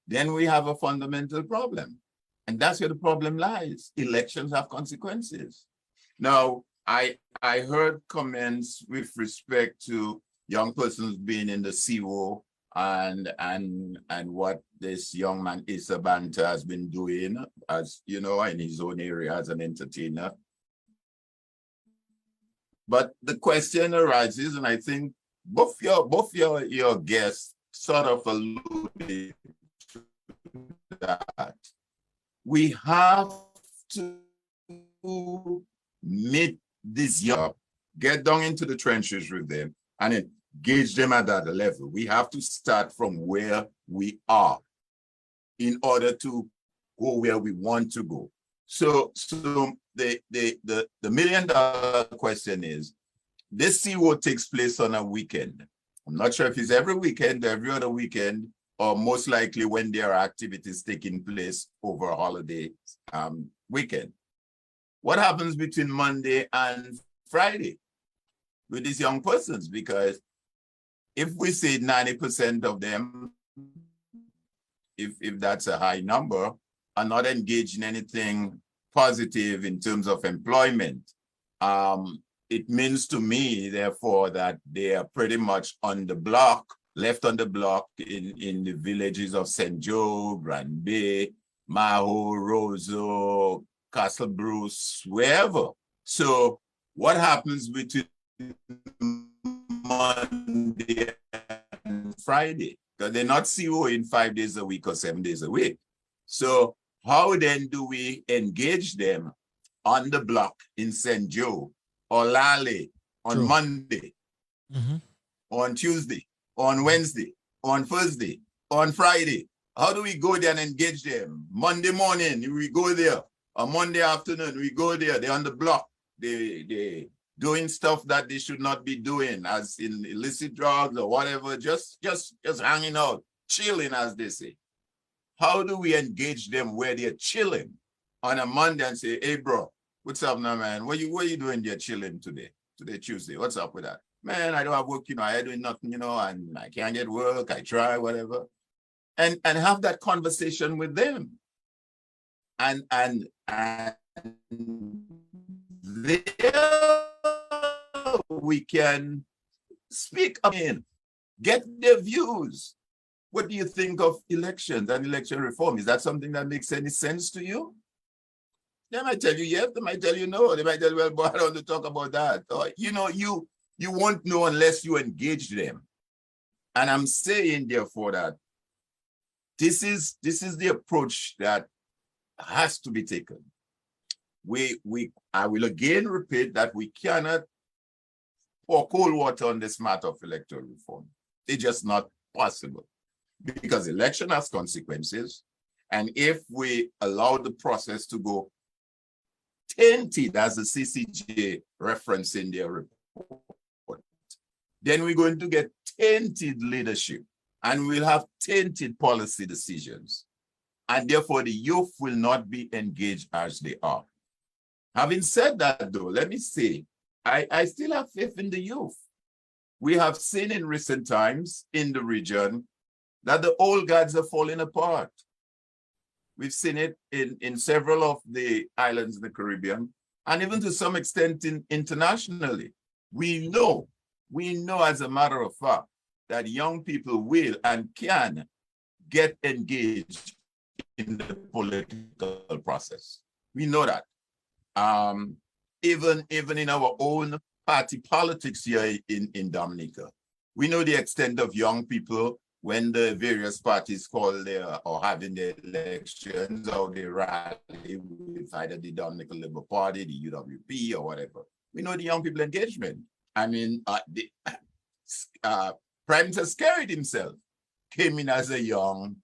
S7: then we have a fundamental problem. And that's where the problem lies. Elections have consequences. Now, I heard comments with respect to young persons being in the CO and what this young man Issa Banta has been doing, as you know, in his own area as an entertainer. But the question arises, and I think both your guests sort of alluded to that. We have to meet this young, get down into the trenches with them, and engage them at that level. We have to start from where we are in order to go where we want to go. So the $1 million question is, this CO takes place on a weekend. I'm not sure if it's every weekend, every other weekend, or most likely when there are activities taking place over a holiday weekend. What happens between Monday and Friday with these young persons? Because if we say 90% of them, if that's a high number, are not engaged in anything positive in terms of employment, it means to me, therefore, that they are pretty much on the block, left on the block in the villages of St. Joe, Grand Bay, Maho, Roseau, Castle Bruce, wherever. So what happens between Monday and Friday? Because they're not COing 5 days a week or 7 days a week. So how then do we engage them on the block in St. Joe or Lale on Monday, on Tuesday, on Wednesday, on Thursday, on Friday? How do we go there and engage them? Monday morning, we go there. On Monday afternoon, we go there. They're on the block. They doing stuff that they should not be doing, as in illicit drugs or whatever, just hanging out, chilling, as they say. How do we engage them where they're chilling on a Monday and say, hey, bro, what's up now, man? What you doing there chilling today? Today, Tuesday. What's up with that? Man, I don't have work, I doing nothing, and I can't get work. I try, whatever. And have that conversation with them. And there we can speak, get their views. What do you think of elections and election reform? Is that something that makes any sense to you? They might tell you yes, they might tell you no. They might tell you, well, boy, I don't want to talk about that. Or, you won't know unless you engage them. And I'm saying, therefore, that this is the approach that has to be taken. I will again repeat that we cannot pour cold water on this matter of electoral reform. It's just not possible, because election has consequences. And if we allow the process to go tainted, as the CCJ reference in their report, then we're going to get tainted leadership, and we'll have tainted policy decisions. And therefore, the youth will not be engaged as they are. Having said that, though, let me say, I still have faith in the youth. We have seen in recent times in the region that the old guards are falling apart. We've seen it in several of the islands in the Caribbean, and even to some extent internationally. We know as a matter of fact that young people will and can get engaged in the political process. We know that. Even in our own party politics here in Dominica, we know the extent of young people when the various parties call or having their elections, or they rally with either the Dominica Labour Party, the UWP, or whatever. We know the young people engagement. I mean, Prime Minister Skerrit himself came in as a young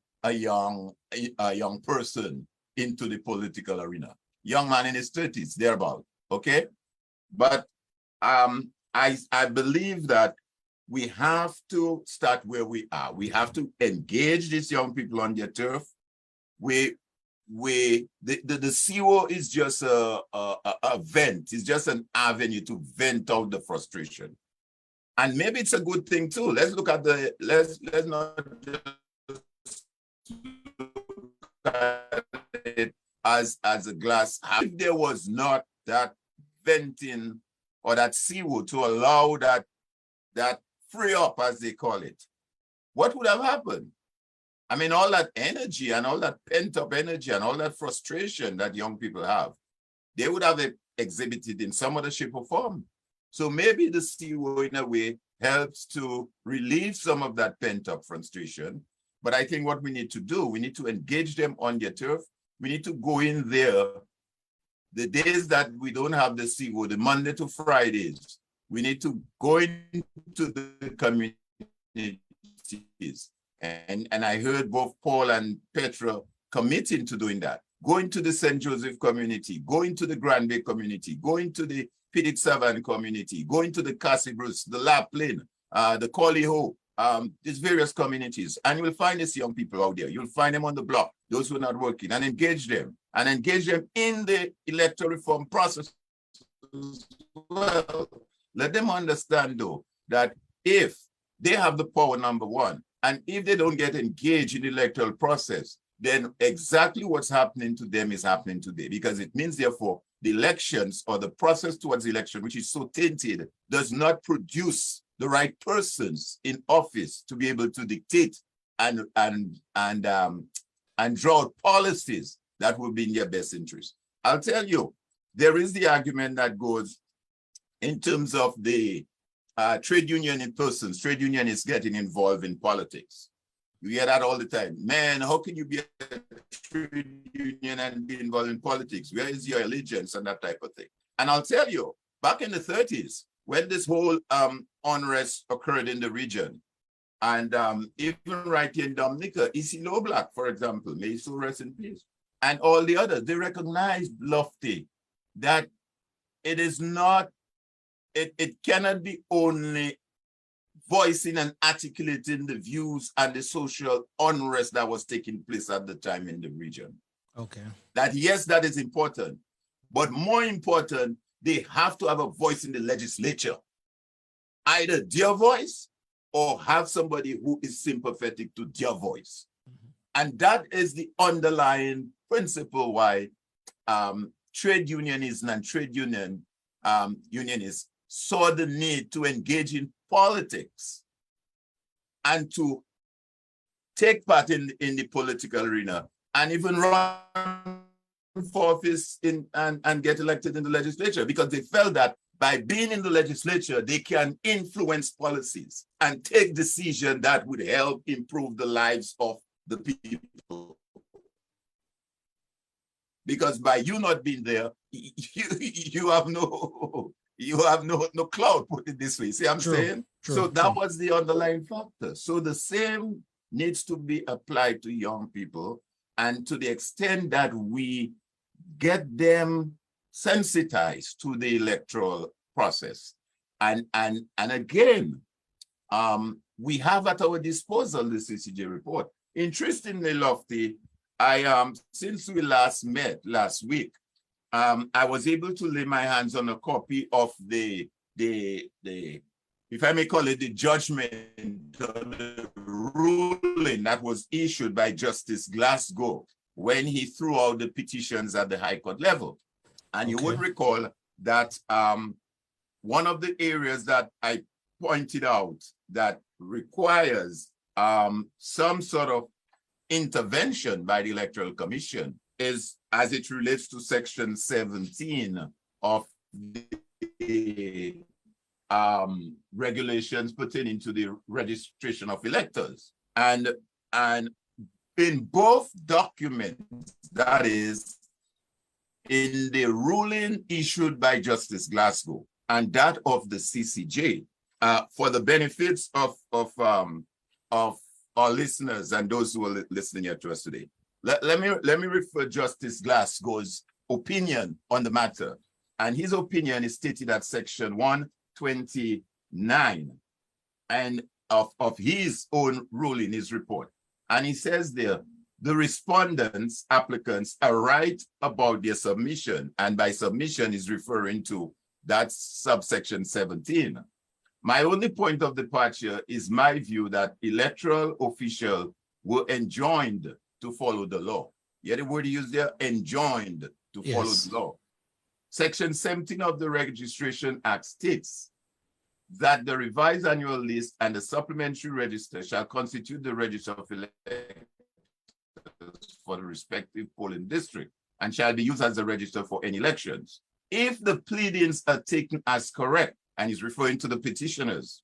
S7: person into the political arena. Young man in his 30s, thereabout, okay? But I believe that we have to start where we are. We have to engage these young people on their turf. The CO is just a vent. It's just an avenue to vent out the frustration. And maybe it's a good thing too. Let's look at let's not just look at it as a glass. If there was not that venting or that CO to allow that free up, as they call it, what would have happened? I mean, all that energy and all that pent-up energy and all that frustration that young people have, they would have exhibited in some other shape or form. So maybe the CO in a way helps to relieve some of that pent-up frustration. But I think what we need to do, we need to engage them on their turf. We need to go in there the days that we don't have the CO, the Monday to Fridays. We need to go into the communities. And I heard both Paul and Petra committing to doing that. Go into the St. Joseph community, go into the Grand Bay community, go into the Piddick Savan community, go into the Cassibus, the Laplin, the Collyho, these various communities. And you'll find these young people out there. You'll find them on the block, those who are not working, and engage them in the electoral reform process as well. Let them understand, though, that if they have the power, number one, and if they don't get engaged in the electoral process, then exactly what's happening to them is happening today, because it means, therefore, the elections or the process towards the election, which is so tainted, does not produce the right persons in office to be able to dictate and draw out policies that will be in their best interest. I'll tell you, there is the argument that goes in terms of the trade union persons. Trade union is getting involved in politics. You hear that all the time. Man, how can you be a trade union and be involved in politics? Where is your allegiance and that type of thing? And I'll tell you, back in the 30s, when this whole unrest occurred in the region, and even right here in Dominica, E.C. Loblack, for example, may he so rest in peace, and all the others, they recognized Lofty that it is not, it cannot be only voicing and articulating the views and the social unrest that was taking place at the time in the region.
S1: Okay.
S7: That yes, that is important, but more important, they have to have a voice in the legislature. Either their voice or have somebody who is sympathetic to their voice. And that is the underlying principle why trade unionism and trade unionists saw the need to engage in politics and to take part in the political arena and even run for office and get elected in the legislature, because they felt that by being in the legislature, they can influence policies and take decisions that would help improve the lives of the people. Because by you not being there, you have no clout, put it this way. See what I'm saying? So that was the underlying factor. So the same needs to be applied to young people, and to the extent that we get them sensitized to the electoral process. And again, we have at our disposal the CCJ report. Interestingly, Lofty, since we last met last week, I was able to lay my hands on a copy of the if I may call it, the judgment, the ruling that was issued by Justice Glasgow when he threw out the petitions at the High Court level. And you would recall that one of the areas that I pointed out that requires some sort of intervention by the Electoral Commission is as it relates to Section 17 of the regulations pertaining to the registration of electors. And in both documents, that is, in the ruling issued by Justice Glasgow and that of the CCJ, for the benefits of our listeners and those who are listening here to us today, let me refer Justice Glasgow's opinion on the matter. And his opinion is stated at Section 129 and of his own ruling, his report. And he says there, the respondents, applicants, are right about their submission. And by submission is referring to that subsection 17. My only point of departure is my view that electoral officials were enjoined to follow the law. Yeah, the word used there, enjoined to follow the law. Section 17 of the Registration Act states that the revised annual list and the supplementary register shall constitute the register of electors for the respective polling district and shall be used as a register for any elections. If the pleadings are taken as correct, and he's referring to the petitioners,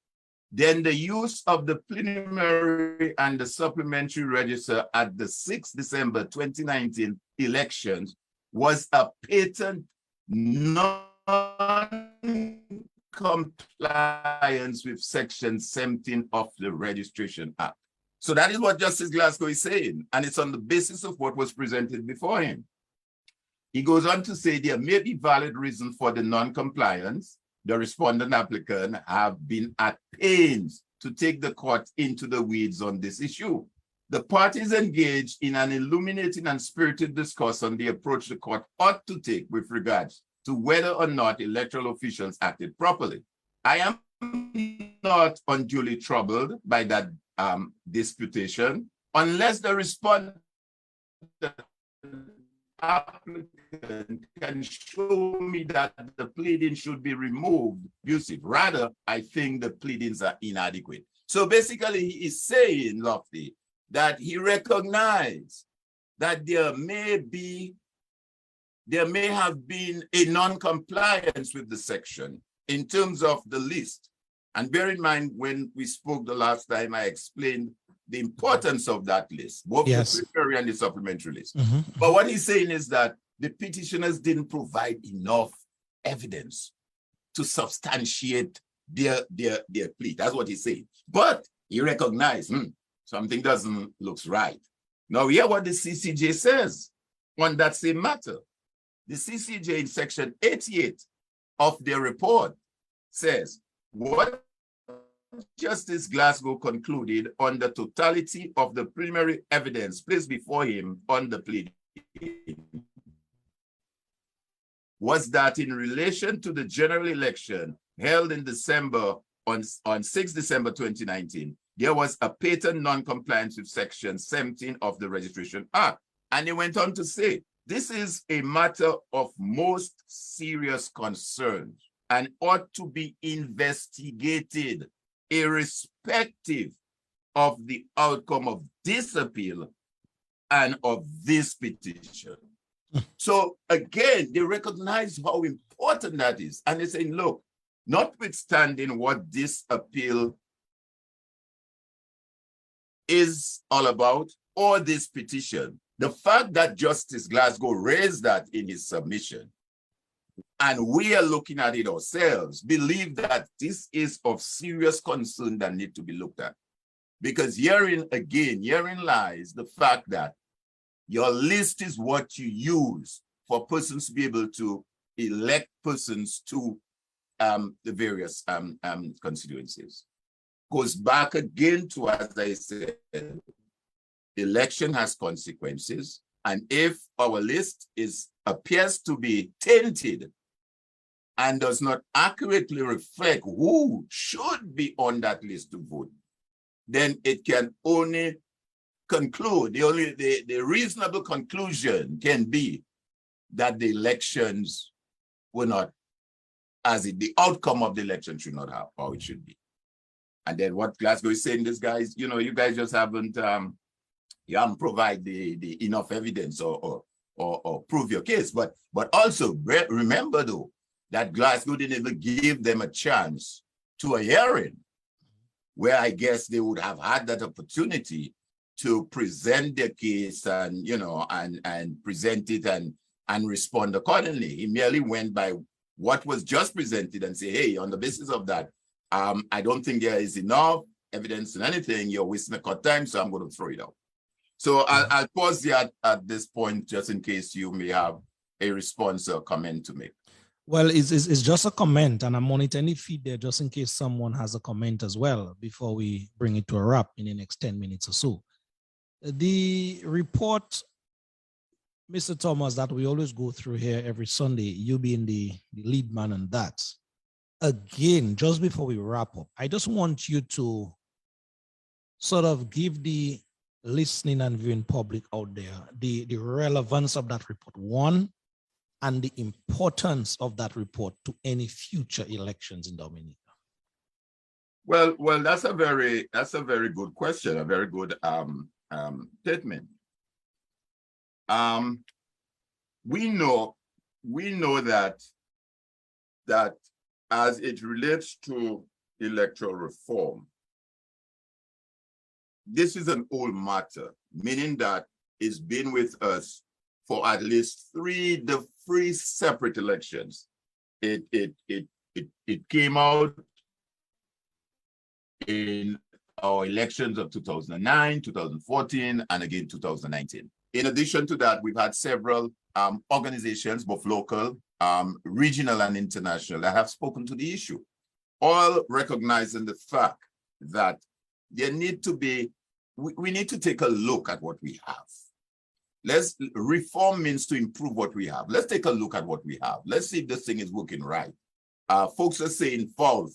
S7: then the use of the preliminary and the supplementary register at the 6th December 2019 elections was a patent non-compliance with Section 17 of the Registration Act. So that is what Justice Glasgow is saying, and it's on the basis of what was presented before him. He goes on to say there may be valid reason for the non-compliance. The respondent applicant have been at pains to take the court into the weeds on this issue. The parties engaged in an illuminating and spirited discourse on the approach the court ought to take with regards to whether or not electoral officials acted properly. I am not unduly troubled by that disputation unless the respondent applicant can show me that the pleading should be removed abusive. Rather, I think the pleadings are inadequate. So basically, he is saying, Lofty, that he recognized that there may have been a non-compliance with the section in terms of the list. And bear in mind, when we spoke the last time, I explained the importance of that list, both the preliminary and the supplementary list. But what he's saying is that the petitioners didn't provide enough evidence to substantiate their plea. That's what he's saying. But he recognized something doesn't look right. Now hear what the CCJ says on that same matter. The CCJ in section 88 of their report says, what Justice Glasgow concluded on the totality of the preliminary evidence placed before him on the plea was that in relation to the general election held in December on 6 December 2019, there was a patent non-compliance with Section 17 of the Registration Act. And he went on to say, this is a matter of most serious concern and ought to be investigated irrespective of the outcome of this appeal and of this petition. So again, they recognize how important that is. And they say, look, notwithstanding what this appeal is all about, or this petition, the fact that Justice Glasgow raised that in his submission, and we are looking at it ourselves, believe that this is of serious concern that need to be looked at. Because herein lies the fact that your list is what you use for persons to be able to elect persons to the various constituencies. Goes back again to, as I said, election has consequences. And if our list appears to be tainted and does not accurately reflect who should be on that list to vote, then it can only conclude, the reasonable conclusion can be that the elections were not, the outcome of the election should not have how it should be. And then what Glasgow is saying, this guys, you guys just haven't provided the enough evidence or prove your case. But also remember though, that Glasgow didn't even give them a chance to a hearing where I guess they would have had that opportunity to present their case and, and present it and respond accordingly. He merely went by what was just presented and say, hey, on the basis of that, I don't think there is enough evidence in anything. You're wasting a court time, so I'm going to throw it out. So I'll pause there at this point, just in case you may have a response or comment to make.
S1: Well, it's just a comment, and I'm monitoring the feed there just in case someone has a comment as well before we bring it to a wrap in the next 10 minutes or so. The report, Mr. Thomas, that we always go through here every Sunday, you being the lead man on that. Again, just before we wrap up, I just want you to sort of give the listening and viewing public out there the relevance of that report, one, and the importance of that report to any future elections in Dominica.
S7: Well, that's a very good question, a very good statement. We know that as it relates to electoral reform, this is an old matter, meaning that it's been with us for at least three separate elections. It came out in our elections of 2009, 2014, and again 2019. In addition to that, we've had several organizations, both local, regional, and international, that have spoken to the issue, all recognizing the fact that there need to be, we need to take a look at what we have. Reform means to improve what we have. Let's take a look at what we have. Let's see if this thing is working right. Folks are saying fall.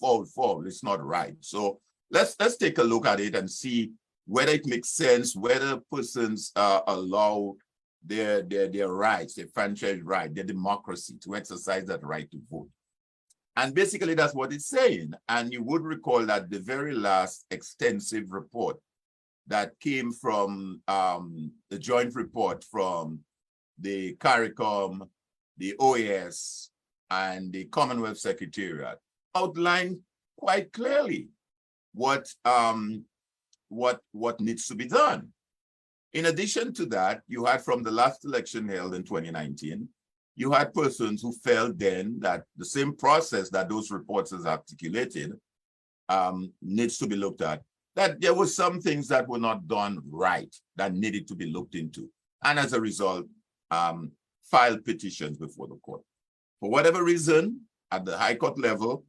S7: It's not right. So let's take a look at it and see whether it makes sense, whether persons allow their rights, their franchise right, their democracy to exercise that right to vote. And basically that's what it's saying. And you would recall that the very last extensive report that came from the joint report from the CARICOM, the OAS, and the Commonwealth Secretariat outlined quite clearly what needs to be done. In addition to that, you had from the last election held in 2019, you had persons who felt then that the same process that those reports has articulated needs to be looked at, that there were some things that were not done right that needed to be looked into. And as a result, filed petitions before the court. For whatever reason, at the High Court level,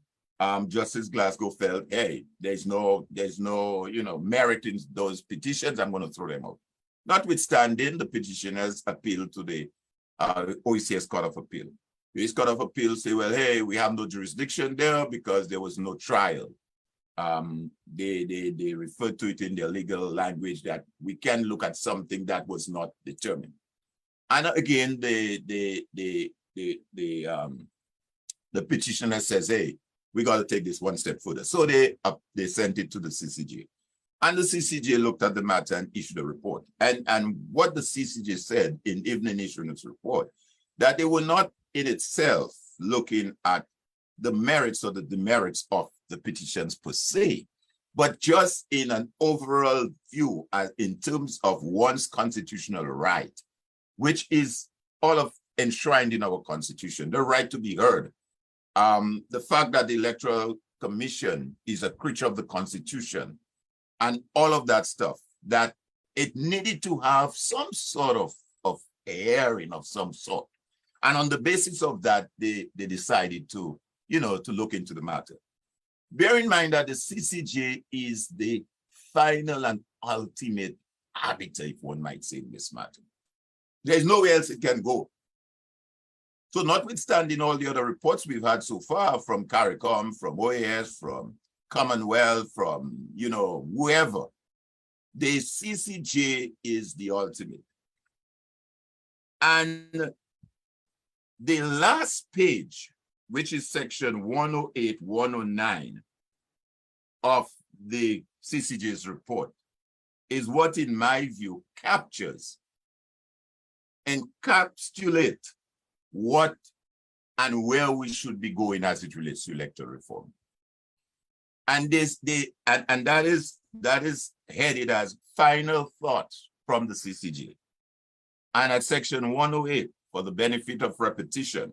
S7: Justice Glasgow felt, hey, there's no merit in those petitions, I'm going to throw them out. Notwithstanding, the petitioners appealed to the OECS Court of Appeal. The OECS Court of Appeal say, well, hey, we have no jurisdiction there because there was no trial. They refer to it in their legal language that we can look at something that was not determined. And again, the petitioner says, hey, we got to take this one step further. So they sent it to the CCJ. And the CCJ looked at the matter and issued a report. And what the CCJ said in evening issuing its report, that they were not in itself looking at the merits or the demerits of the petitions per se, but just in an overall view in terms of one's constitutional right, which is all of enshrined in our constitution, the right to be heard. The fact that the Electoral Commission is a creature of the Constitution and all of that stuff, that it needed to have some sort of hearing of some sort. And on the basis of that, they decided to look into the matter. Bear in mind that the CCJ is the final and ultimate arbiter, if one might say, in this matter. There's nowhere else it can go. So notwithstanding all the other reports we've had so far from CARICOM, from OAS, from Commonwealth, from, whoever, the CCJ is the ultimate. And the last page, which is section 108, 109 of the CCJ's report, is what, in my view, encapsulate what and where we should be going as it relates to electoral reform. And that is headed as final thoughts from the CCJ. And at section 108, for the benefit of repetition,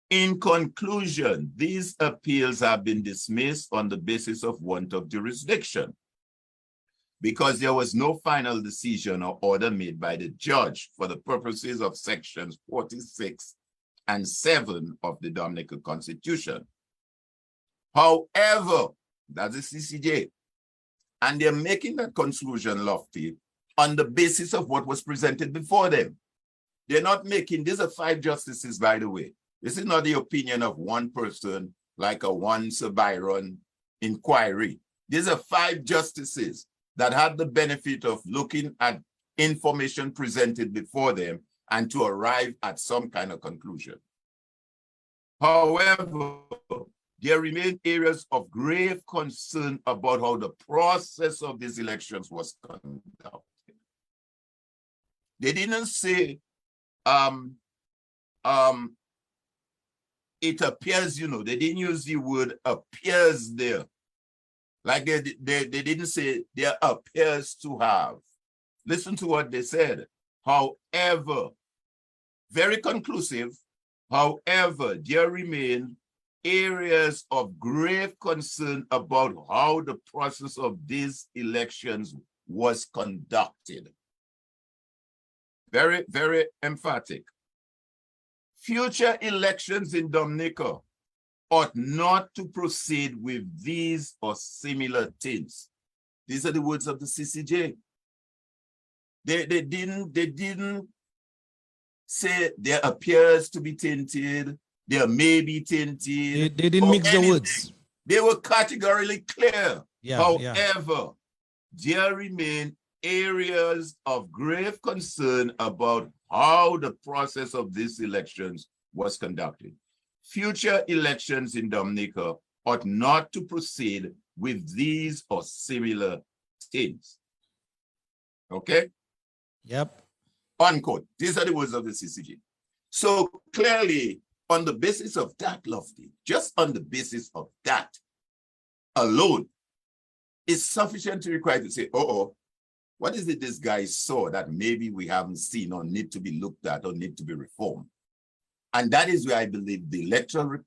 S7: in conclusion, these appeals have been dismissed on the basis of want of jurisdiction, because there was no final decision or order made by the judge for the purposes of sections 46 and 7 of the Dominican Constitution. However, that's the CCJ, and they're making that conclusion lofty on the basis of what was presented before them. They're not making, these are 5 justices, by the way. This is not the opinion of one person, like a one Sir Byron inquiry. These are 5 justices that had the benefit of looking at information presented before them and to arrive at some kind of conclusion. However, there remain areas of grave concern about how the process of these elections was conducted. They didn't say it appears, you know, they didn't use the word appears there. Like they didn't say there appears to have. Listen to what they said. However, very conclusive, however, there remain areas of grave concern about how the process of these elections was conducted. Very, very emphatic. Future elections in Dominica ought not to proceed with these or similar things. These are the words of the CCJ. They didn't say there appears to be tainted, there may be tainted.
S1: They didn't mix the words.
S7: They were categorically clear.
S1: Yeah,
S7: However, there remain areas of grave concern about how the process of these elections was conducted. Future elections in Dominica ought not to proceed with these or similar things. Okay?
S1: Yep.
S7: Unquote. These are the words of the CCG. So clearly, on the basis of that, Lofty, just on the basis of that alone, it's sufficient to require to say, what is it this guy saw that maybe we haven't seen or need to be looked at or need to be reformed? And that is where I believe the Electoral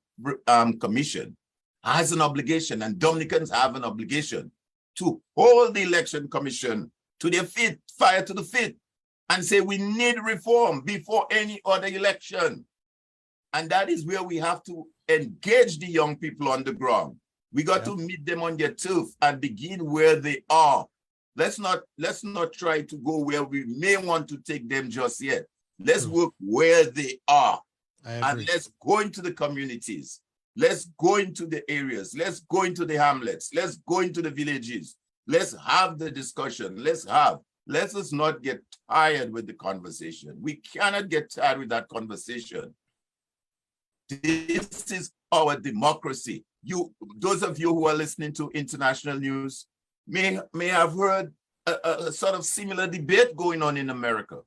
S7: Commission has an obligation, and Dominicans have an obligation to hold the Election Commission to their feet, fire to the feet, and say we need reform before any other election. And that is where we have to engage the young people on the ground. We got to meet them on their turf and begin where they are. Let's not try to go where we may want to take them just yet. Let's work where they are. And let's go into the communities. Let's go into the areas. Let's go into the hamlets. Let's go into the villages. Let's have the discussion. Let us not get tired with the conversation. We cannot get tired with that conversation. This is our democracy. Those of you who are listening to international news may have heard a sort of similar debate going on in America.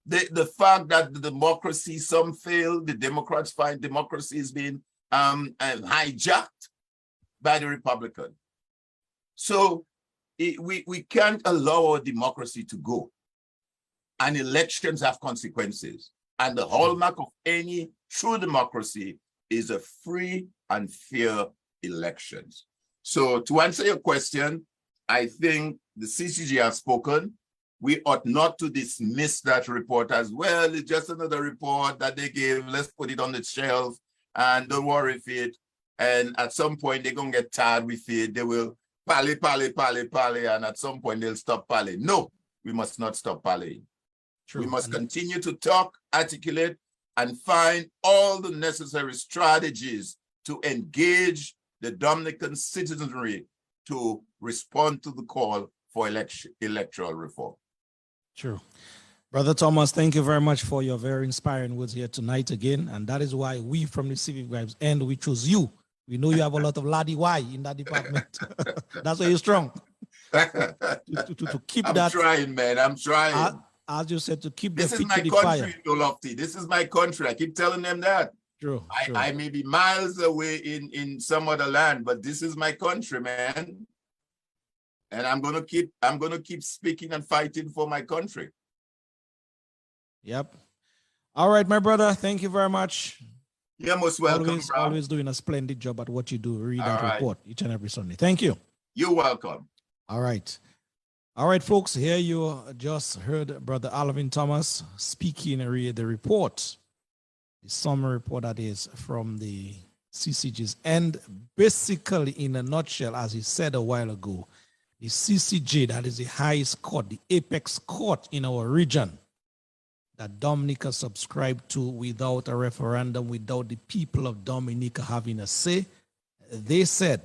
S7: The fact that the democracy, some fail, the Democrats find democracy is being hijacked by the Republican. So we can't allow our democracy to go. And elections have consequences. And the hallmark of any true democracy is a free and fair elections. So to answer your question, I think the CCG has spoken. We ought not to dismiss that report as well. It's just another report that they gave. Let's put it on the shelf and don't worry with it. And at some point, they're going to get tired with it. They will pally, and at some point, they'll stop pallying. No, we must not stop pallying. True. We must continue to talk, articulate, and find all the necessary strategies to engage the Dominican citizenry to respond to the call for electoral reform.
S1: True. Brother Thomas, thank you very much for your very inspiring words here tonight again. And that is why we from the Civic Vibes and we chose you. We know you have a lot of laddie Y in that department. That's why you're strong. To keep that.
S7: I'm trying, man. I'm trying.
S1: As you said, to keep the feet to the
S7: fire. This is my country, Lofty. This is my country. I keep telling them that.
S1: True.
S7: I may be miles away in some other land, but this is my country, man. And I'm gonna keep speaking and fighting for my country.
S1: Yep. All right, my brother. Thank you very much.
S7: You're most welcome.
S1: Always doing a splendid job at what you do. Read that report each and every Sunday. Thank you.
S7: You're welcome.
S1: All right. All right, folks. Here you just heard Brother Alvin Thomas speaking the report, the summary report that is from the CCGs. And basically, in a nutshell, as he said a while ago, the CCJ, that is the highest court, the apex court in our region, that Dominica subscribed to without a referendum, without the people of Dominica having a say, they said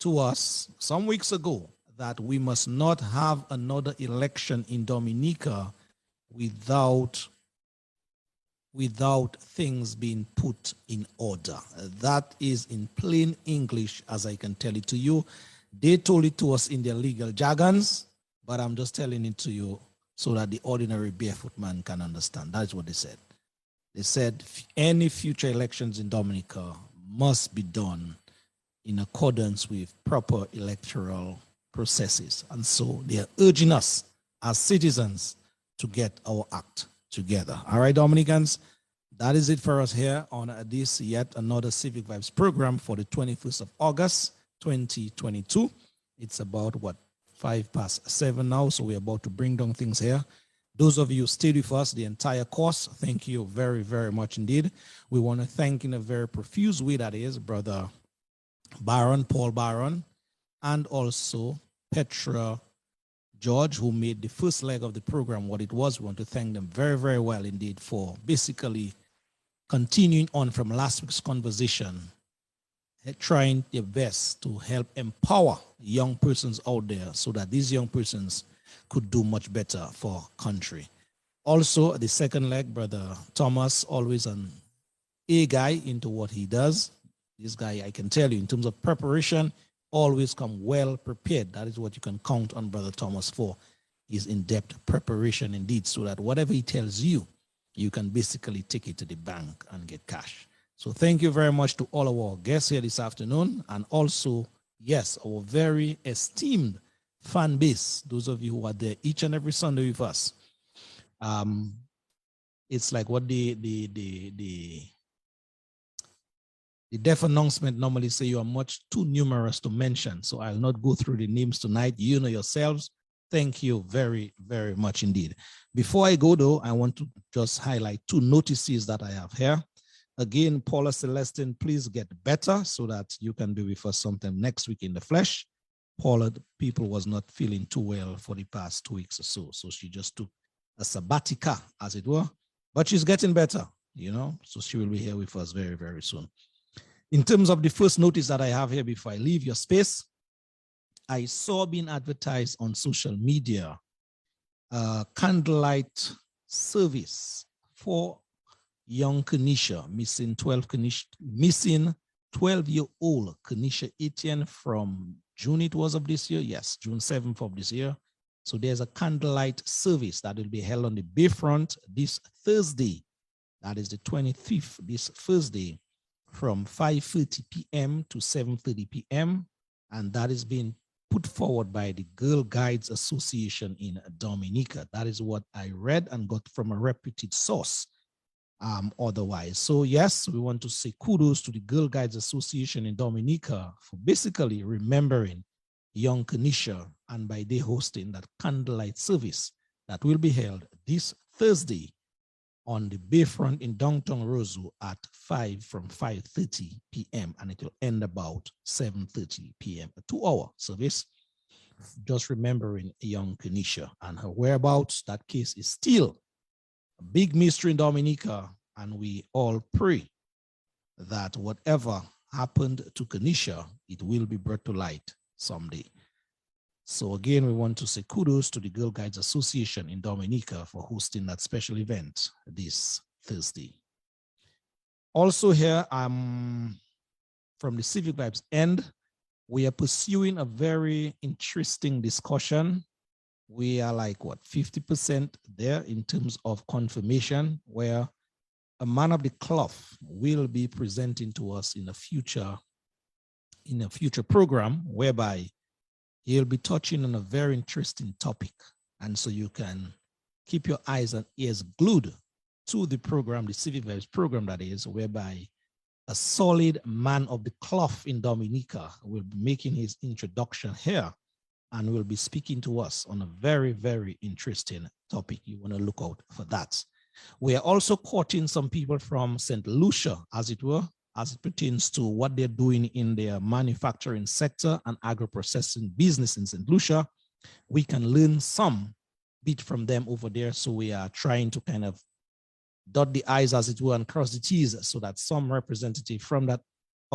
S1: to us some weeks ago that we must not have another election in Dominica without things being put in order. That is in plain English, as I can tell it to you. They told it to us in their legal jargons, but I'm just telling it to you so that the ordinary barefoot man can understand. That's what they said. They said any future elections in Dominica must be done in accordance with proper electoral processes. And so they are urging us as citizens to get our act together. All right, Dominicans, that is it for us here on this yet another Civic Vibes program for the 21st of August, 2022. It's about, 7:05 now, so we're about to bring down things here. Those of you who stayed with us the entire course, thank you very, very much indeed. We want to thank in a very profuse way, that is, Brother Paul Barron, and also Petra George, who made the first leg of the program what it was. We want to thank them very, very well indeed for basically continuing on from last week's conversation, trying their best to help empower young persons out there so that these young persons could do much better for country. Also, the second leg, Brother Thomas, always an A guy into what he does. This guy, I can tell you, in terms of preparation, always come well prepared. That is what you can count on Brother Thomas for, his in-depth preparation indeed, so that whatever he tells you, you can basically take it to the bank and get cash. So thank you very much to all of our guests here this afternoon, and also, yes, our very esteemed fan base, those of you who are there each and every Sunday with us. It's like what the deaf announcement normally say, you are much too numerous to mention, so I'll not go through the names tonight. You know yourselves. Thank you very, very much indeed. Before I go though, I want to just highlight two notices that I have here. Again, Paula Celestine, please get better so that you can be with us sometime next week in the flesh. Paula, the people was not feeling too well for the past 2 weeks or so. So she just took a sabbatica, as it were, but she's getting better, so she will be here with us very, very soon. In terms of the first notice that I have here before I leave your space, I saw being advertised on social media, candlelight service for young Kenisha, missing 12-year-old Kenisha Etienne from June it was of this year. Yes, June 7th of this year. So there's a candlelight service that will be held on the Bayfront this Thursday. That is the 25th, this Thursday, from 5:30 p.m. to 7:30 p.m. And that is being put forward by the Girl Guides Association in Dominica. That is what I read and got from a reputed source. Otherwise. So yes, we want to say kudos to the Girl Guides Association in Dominica for basically remembering young Kenisha, and by their hosting that candlelight service that will be held this Thursday on the Bayfront in downtown Roseau at 5:30 p.m. and it will end about 7:30 p.m. A 2-hour service. Just remembering young Kenisha and her whereabouts. That case is still a big mystery in Dominica, and we all pray that whatever happened to Kenisha, it will be brought to light someday. So again, we want to say kudos to the Girl Guides Association in Dominica for hosting that special event this Thursday. Also here, from the Civic Vibes end, we are pursuing a very interesting discussion. We are like, 50% there in terms of confirmation, where a man of the cloth will be presenting to us in a future program, whereby he'll be touching on a very interesting topic. And so you can keep your eyes and ears glued to the program, the Civic Vibes program that is, whereby a solid man of the cloth in Dominica will be making his introduction here and will be speaking to us on a very, very interesting topic. You want to look out for that. We are also courting some people from St. Lucia, as it were, as it pertains to what they're doing in their manufacturing sector and agro-processing business in St. Lucia. We can learn some bit from them over there. So we are trying to kind of dot the I's, as it were, and cross the T's so that some representative from that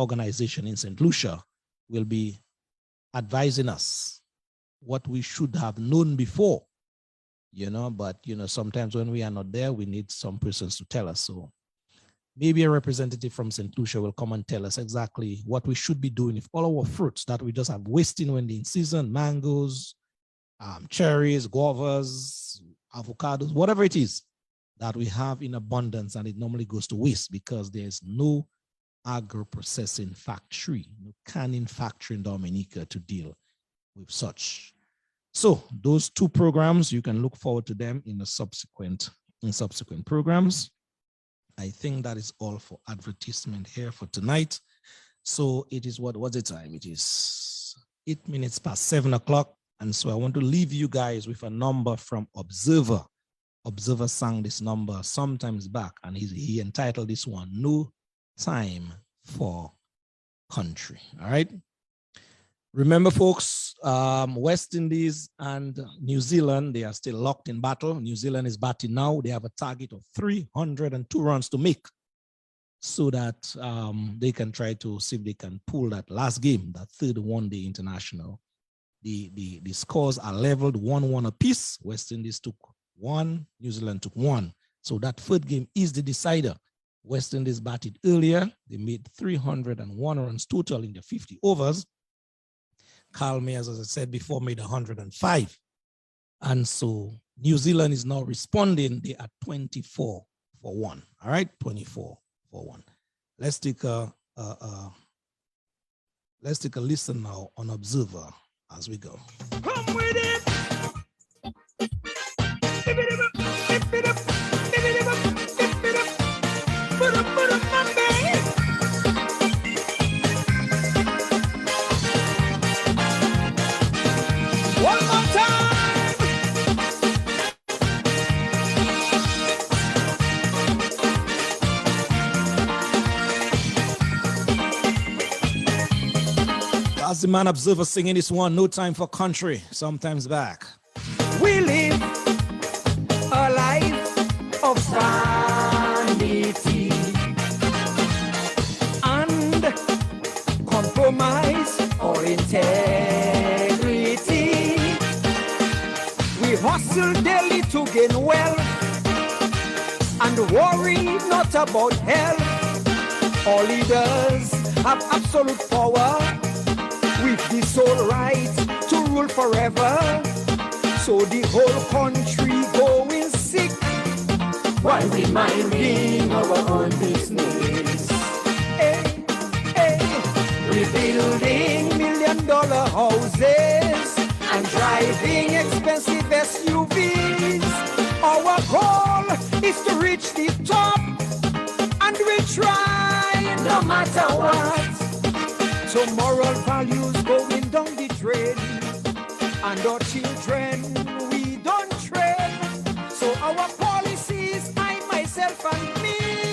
S1: organization in St. Lucia will be advising us what we should have known before, but, sometimes when we are not there, we need some persons to tell us. So maybe a representative from St. Lucia will come and tell us exactly what we should be doing if all our fruits that we just have wasting when they're in season, mangoes, cherries, guavas, avocados, whatever it is, that we have in abundance, and it normally goes to waste because there's no agro-processing factory, no canning factory in Dominica to deal with such. So those two programs, you can look forward to them in subsequent programs. I think that is all for advertisement here for tonight. So it is what's the time? It is 8 minutes past 7 o'clock. And so I want to leave you guys with a number from Observer. Observer sang this number sometimes back, and he entitled this one, No Time for Country. All right. Remember, folks, West Indies and New Zealand, they are still locked in battle. New Zealand is batting now. They have a target of 302 runs to make so that they can try to see if they can pull that last game, that third one-day international. The scores are leveled 1-1 apiece. West Indies took 1, New Zealand took 1. So that third game is the decider. West Indies batted earlier. They made 301 runs total in the 50 overs. Carl Mayers, as I said before, made 105. And so New Zealand is now responding. They are 24 for 1. All right, 24 for 1. Let's take a listen now on Observer as we go.
S5: Come with it. One more time.
S1: As the man Observer singing this one, No Time for Country, sometimes back.
S5: We live a life of vanity and compromise or integrity. We hustle daily to gain wealth and worry not about health. Our leaders have absolute power with the sole right to rule forever. So the whole country going sick while we minding our own business. Hey, hey. Rebuilding $1 million houses and driving expensive SUVs. Our goal is to reach the top, and we try no matter what. So moral values going down the drain, and our children we don't train. So our policies, I myself and